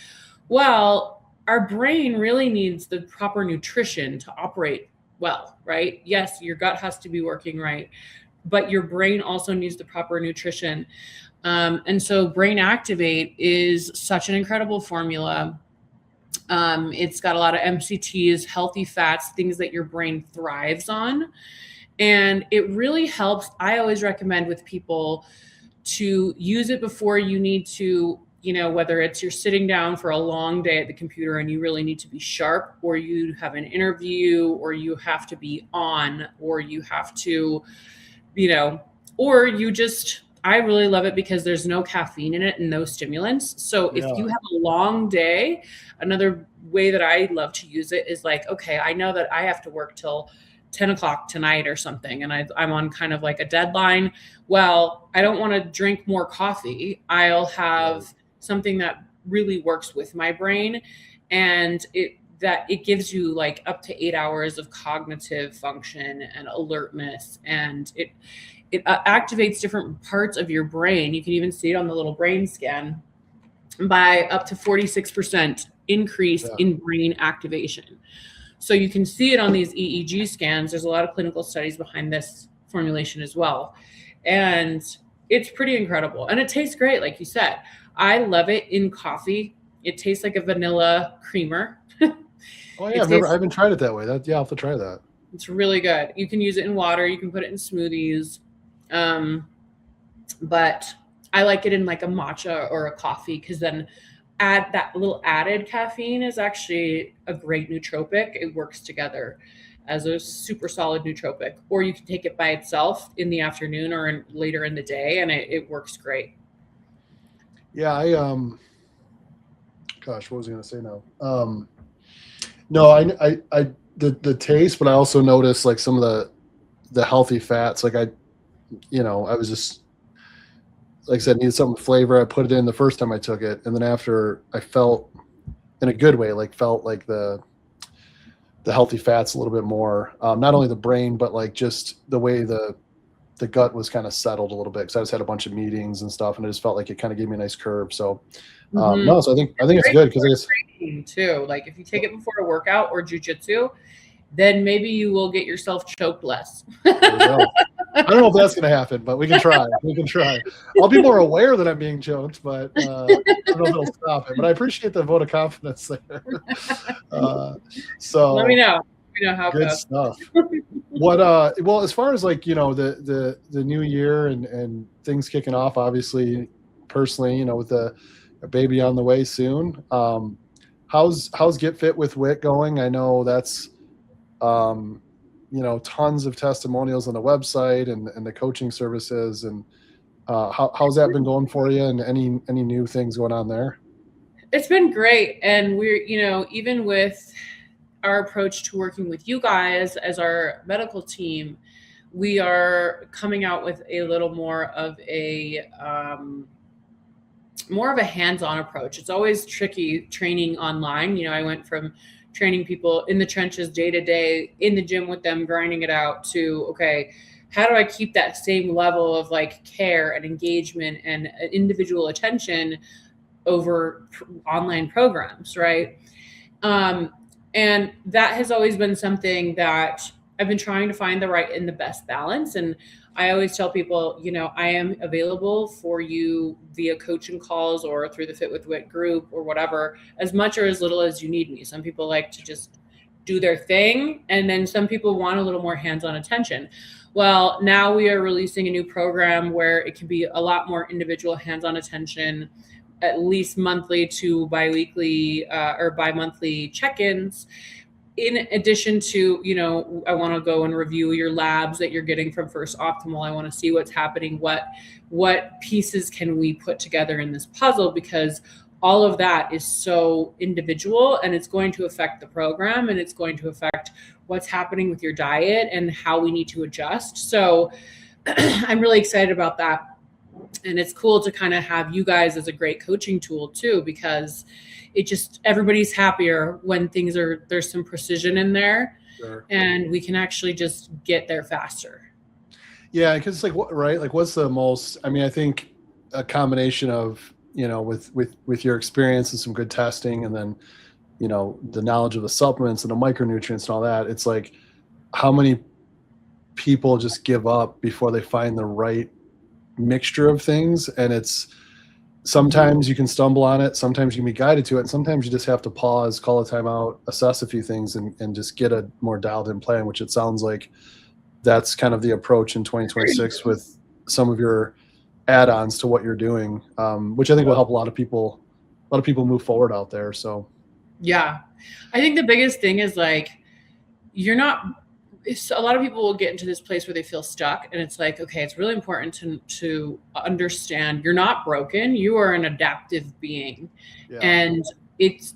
Well, our brain really needs the proper nutrition to operate well, right? Yes, your gut has to be working right, but your brain also needs the proper nutrition. And so Brain Activate is such an incredible formula. It's got a lot of MCTs, healthy fats, things that your brain thrives on. And it really helps. I always recommend with people to use it before you need to, whether it's you're sitting down for a long day at the computer and you really need to be sharp, or you have an interview, or you have to be on, or you have to, or you just, I really love it because there's no caffeine in it and no stimulants. So if yeah. you have a long day, another way that I love to use it is like, okay, I know that I have to work till 10 o'clock tonight or something, and I'm on kind of like a deadline. Well, I don't want to drink more coffee. I'll have something that really works with my brain, and it gives you like up to 8 hours of cognitive function and alertness, and it activates different parts of your brain. You can even see it on the little brain scan, by up to 46% increase in brain activation. So you can see it on these EEG scans. There's a lot of clinical studies behind this formulation as well. And it's pretty incredible. And it tastes great, like you said. I love it in coffee. It tastes like a vanilla creamer. Oh yeah, I haven't tried it that way. I'll have to try that. It's really good. You can use it in water. You can put it in smoothies. But I like it in like a matcha or a coffee, because then add that little added caffeine is actually a great nootropic. It works together as a super solid nootropic. Or you can take it by itself in the afternoon or later in the day, and it works great. Yeah, gosh, what was I going to say now? No, I the taste, but I also noticed like some of the healthy fats. Like I was just, like I said, needed something flavor. I put it in the first time I took it, and then after, I felt in a good way, felt like the healthy fats a little bit more. Not only the brain, but like just the way the gut was kind of settled a little bit, because I just had a bunch of meetings and stuff, and I just felt like it kind of gave me a nice curve. So no, so I think it's good, because I guess too. Like if you take it before a workout or jujitsu, then maybe you will get yourself choked less. I don't know if that's going to happen, but we can try. All people are aware that I'm being choked, but I don't know if it'll stop it. But I appreciate the vote of confidence there. So let me know. How good goes. stuff. What well, as far as like the new year and things kicking off, obviously, personally, with a baby on the way soon. How's Get Fit with Whit going? I know that's tons of testimonials on the website and the coaching services, and how's that been going for you, and any new things going on there? It's been great. And we're, even with our approach to working with you guys as our medical team, we are coming out with a little more of a hands-on approach. It's always tricky training online. You know, I went from training people in the trenches day to day in the gym with them, grinding it out, to, okay, how do I keep that same level of like care and engagement and individual attention over online programs, right? And that has always been something that I've been trying to find the right and the best balance. And I always tell people, you know, I am available for you via coaching calls or through the Fit with Wit group or whatever, as much or as little as you need me. Some people like to just do their thing, and then some people want a little more hands-on attention. Well, now we are releasing a new program where it can be a lot more individual hands-on attention, at least monthly to biweekly or bi-monthly check-ins. In addition to, you know, I want to go and review your labs that you're getting from First Optimal. I want to see what's happening. What pieces can we put together in this puzzle? Because all of that is so individual, and it's going to affect the program, and it's going to affect what's happening with your diet and how we need to adjust. So I'm really excited about that. And it's cool to kind of have you guys as a great coaching tool too, because it just, everybody's happier when there's some precision in there. Sure. And we can actually just get there faster. Yeah. Cause it's like, what, right? Like what's the most, I mean, I think a combination of, you know, with your experience and some good testing, and then, you know, the knowledge of the supplements and the micronutrients and all that, it's like how many people just give up before they find the right mixture of things. And it's, sometimes you can stumble on it, sometimes you can be guided to it, and sometimes you just have to pause, call a timeout, assess a few things, and just get a more dialed in plan, which it sounds like that's kind of the approach in 2026 with some of your add-ons to what you're doing, which I think will help a lot of people move forward out there. So yeah, I think the biggest thing is like, a lot of people will get into this place where they feel stuck, and it's like, okay, it's really important to understand you're not broken. You are an adaptive being. Yeah. And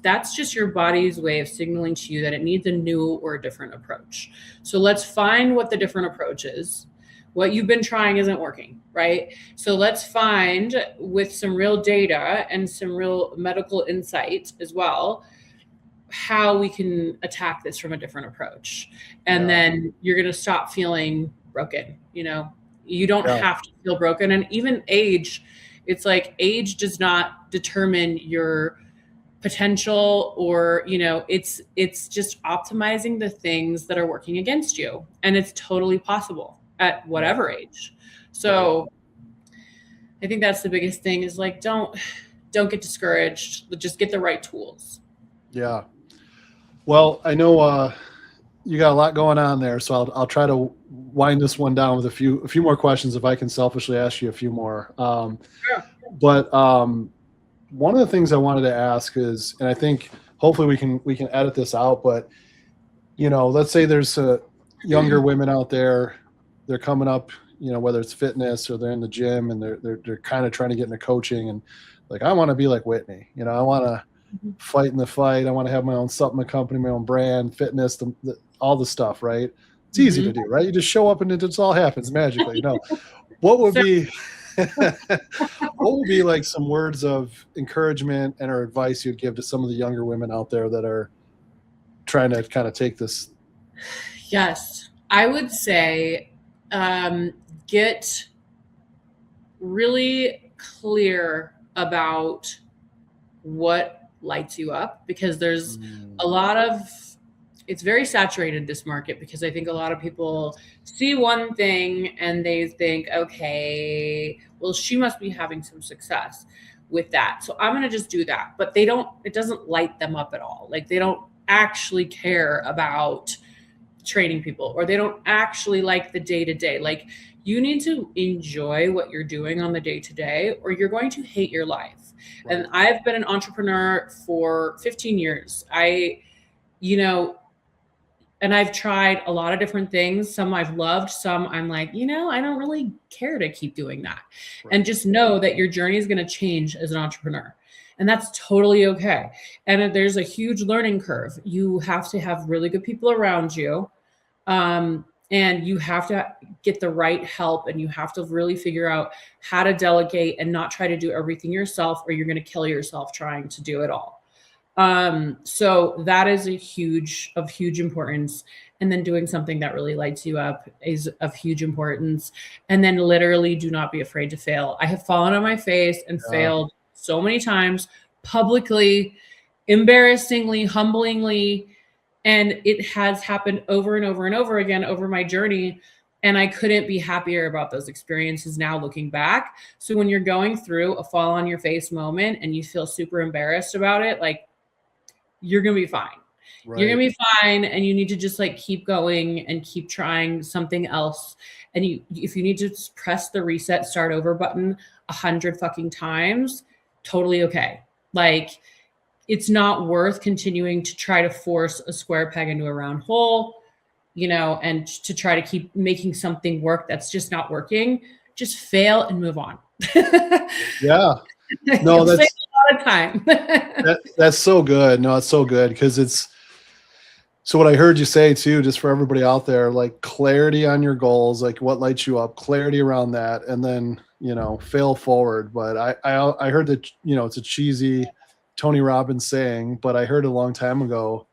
that's just your body's way of signaling to you that it needs a new or a different approach. So let's find what the different approach is. What you've been trying isn't working, right? So let's find, with some real data and some real medical insight as well, how we can attack this from a different approach. And then you're going to stop feeling broken. You know, you don't have to feel broken. And even age, it's like age does not determine your potential, or, you know, it's just optimizing the things that are working against you. And it's totally possible at whatever age. So I think that's the biggest thing, is like, don't get discouraged. Just get the right tools. Yeah. Well, I know you got a lot going on there, so I'll try to wind this one down with a few more questions, if I can selfishly ask you a few more. Sure. But one of the things I wanted to ask is, and I think hopefully we can edit this out, but, you know, let's say there's younger women out there, they're coming up, you know, whether it's fitness or they're in the gym, and they're kind of trying to get into coaching, and like, I want to be like Whitney, you know, I want to fight in the fight. I want to have my own supplement company, my own brand, fitness, all the stuff, right? It's easy to do, right? You just show up and it just all happens magically. No, what would be like some words of encouragement and or advice you'd give to some of the younger women out there that are trying to kind of take this? Yes, I would say get really clear about what lights you up, because there's a lot of, it's very saturated, this market, because I think a lot of people see one thing and they think, okay, well, she must be having some success with that, so I'm going to just do that. But it doesn't light them up at all. Like, they don't actually care about training people, or they don't actually like the day-to-day. Like, you need to enjoy what you're doing on the day-to-day, or you're going to hate your life. Right. And I've been an entrepreneur for 15 years. And I've tried a lot of different things. Some I've loved, some I'm like, I don't really care to keep doing that. Right. And just know that your journey is going to change as an entrepreneur. And that's totally okay. And there's a huge learning curve. You have to have really good people around you. And you have to get the right help, and you have to really figure out how to delegate and not try to do everything yourself, or you're going to kill yourself trying to do it all. So that is of huge importance. And then doing something that really lights you up is of huge importance. And then literally do not be afraid to fail. I have fallen on my face and failed so many times, publicly, embarrassingly, humblingly. And it has happened over and over and over again over my journey. And I couldn't be happier about those experiences now looking back. So when you're going through a fall on your face moment and you feel super embarrassed about it, like, you're going to be fine. Right. You're going to be fine. And you need to just like keep going and keep trying something else. And if you need to press the reset, start over button 100 fucking times, totally okay. Like, it's not worth continuing to try to force a square peg into a round hole, you know, and to try to keep making something work that's just not working. Just fail and move on. Yeah. No, that's a lot of time. That's so good. No, it's so good, because it's, so what I heard you say too, just for everybody out there, like clarity on your goals, like what lights you up, clarity around that, and then, you know, fail forward. But I heard that, you know, it's a cheesy Tony Robbins saying, but I heard it a long time ago,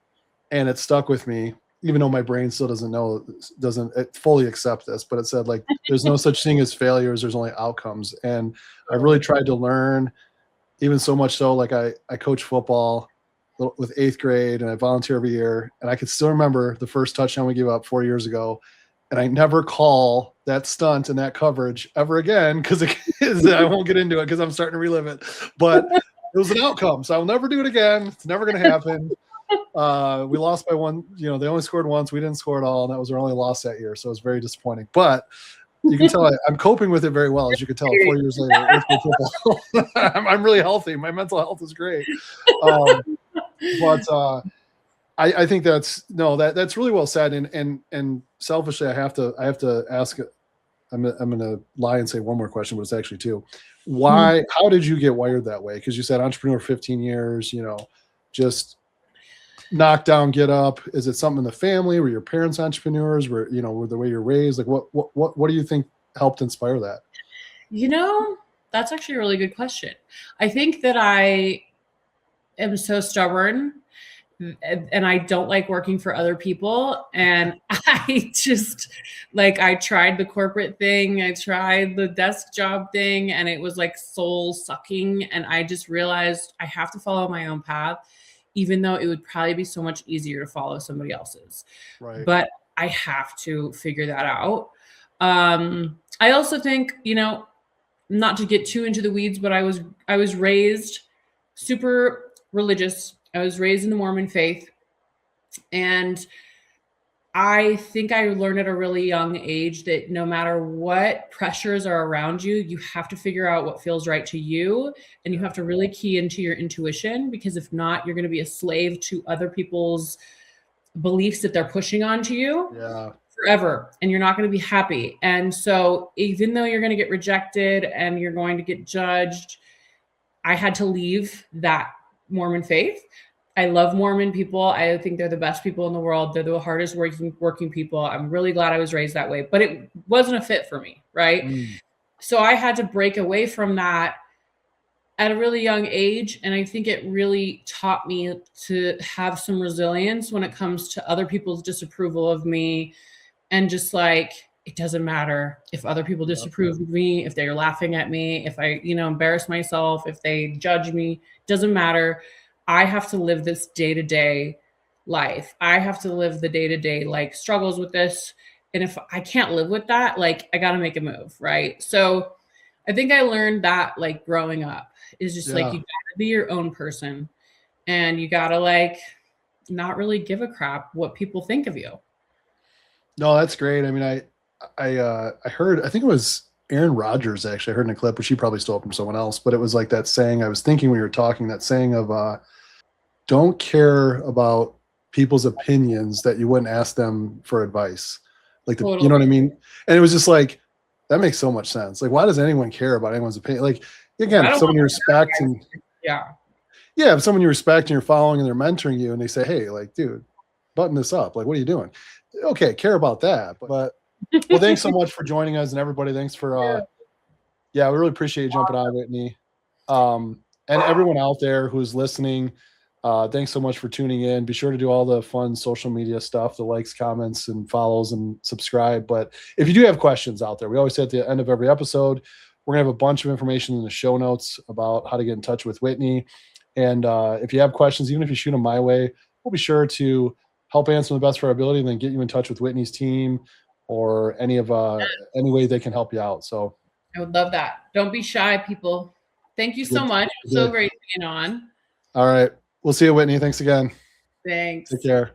and it stuck with me, even though my brain still doesn't fully accept this. But it said, like, there's no such thing as failures, there's only outcomes. And I really tried to learn, even so much so, like I coach football with 8th grade, and I volunteer every year, and I can still remember the first touchdown we gave up 4 years ago. And I never call that stunt and that coverage ever again, because I won't get into it because I'm starting to relive it. But it was an outcome, so I'll never do it again. It's never going to happen. We lost by one. You know, they only scored once. We didn't score at all, and that was our only loss that year. So it was very disappointing. But you can tell I'm coping with it very well, as you can tell 4 years later. I'm really healthy. My mental health is great. But I think that's really well said. And selfishly, I have to ask. I'm going to lie and say one more question, but it's actually two. Why? How did you get wired that way? Because you said entrepreneur 15 years. You know, just knock down, get up. Is it something in the family? Were your parents entrepreneurs? Were the way you're raised? Like, what do you think helped inspire that? You know, that's actually a really good question. I think that I am so stubborn, and I don't like working for other people. And I just, like, I tried the corporate thing, I tried the desk job thing, and it was like soul sucking. And I just realized I have to follow my own path, even though it would probably be so much easier to follow somebody else's. Right. But I have to figure that out. I also think, you know, not to get too into the weeds, but I was raised super religious. I was raised in the Mormon faith. And I think I learned at a really young age that no matter what pressures are around you, you have to figure out what feels right to you. And you have to really key into your intuition, because if not, you're going to be a slave to other people's beliefs that they're pushing onto you forever. And you're not going to be happy. And so even though you're going to get rejected and you're going to get judged, I had to leave that Mormon faith. I love Mormon people. I think they're the best people in the world. They're the hardest working people. I'm really glad I was raised that way, but it wasn't a fit for me, right? So I had to break away from that at a really young age. And I think it really taught me to have some resilience when it comes to other people's disapproval of me. And just like, it doesn't matter if other people disapprove of me, if they're laughing at me, if I, embarrass myself, if they judge me, doesn't matter. I have to live this day-to-day life. I have to live the day-to-day like struggles with this. And if I can't live with that, like, I got to make a move. Right. So I think I learned that, like, growing up is just like, you gotta be your own person, and you gotta, like, not really give a crap what people think of you. No, that's great. I mean, I heard, I think it was Aaron Rodgers, actually. I heard in a clip, which she probably stole from someone else, but it was like that saying, I was thinking when you were talking, that saying of, don't care about people's opinions that you wouldn't ask them for advice. Like, you know what I mean? And it was just like, that makes so much sense. Like, why does anyone care about anyone's opinion? Like, again, if someone you respect and if someone you respect and you're following and they're mentoring you and they say, hey, like, dude, button this up. Like, what are you doing? okay, care about that. But well, thanks so much for joining us, and everybody, thanks for yeah, we really appreciate you jumping on, Whitney. And everyone out there who's listening, thanks so much for tuning in. Be sure to do all the fun social media stuff, the likes, comments, and follows, and subscribe. But if you do have questions out there, we always say at the end of every episode, we're going to have a bunch of information in the show notes about how to get in touch with Whitney. And if you have questions, even if you shoot them my way, we'll be sure to help answer them the best of our ability, and then get you in touch with Whitney's team or any way they can help you out. So I would love that. Don't be shy, people. Thank you so much. So great being on. All right. We'll see you, Whitney. Thanks again. Thanks. Take care.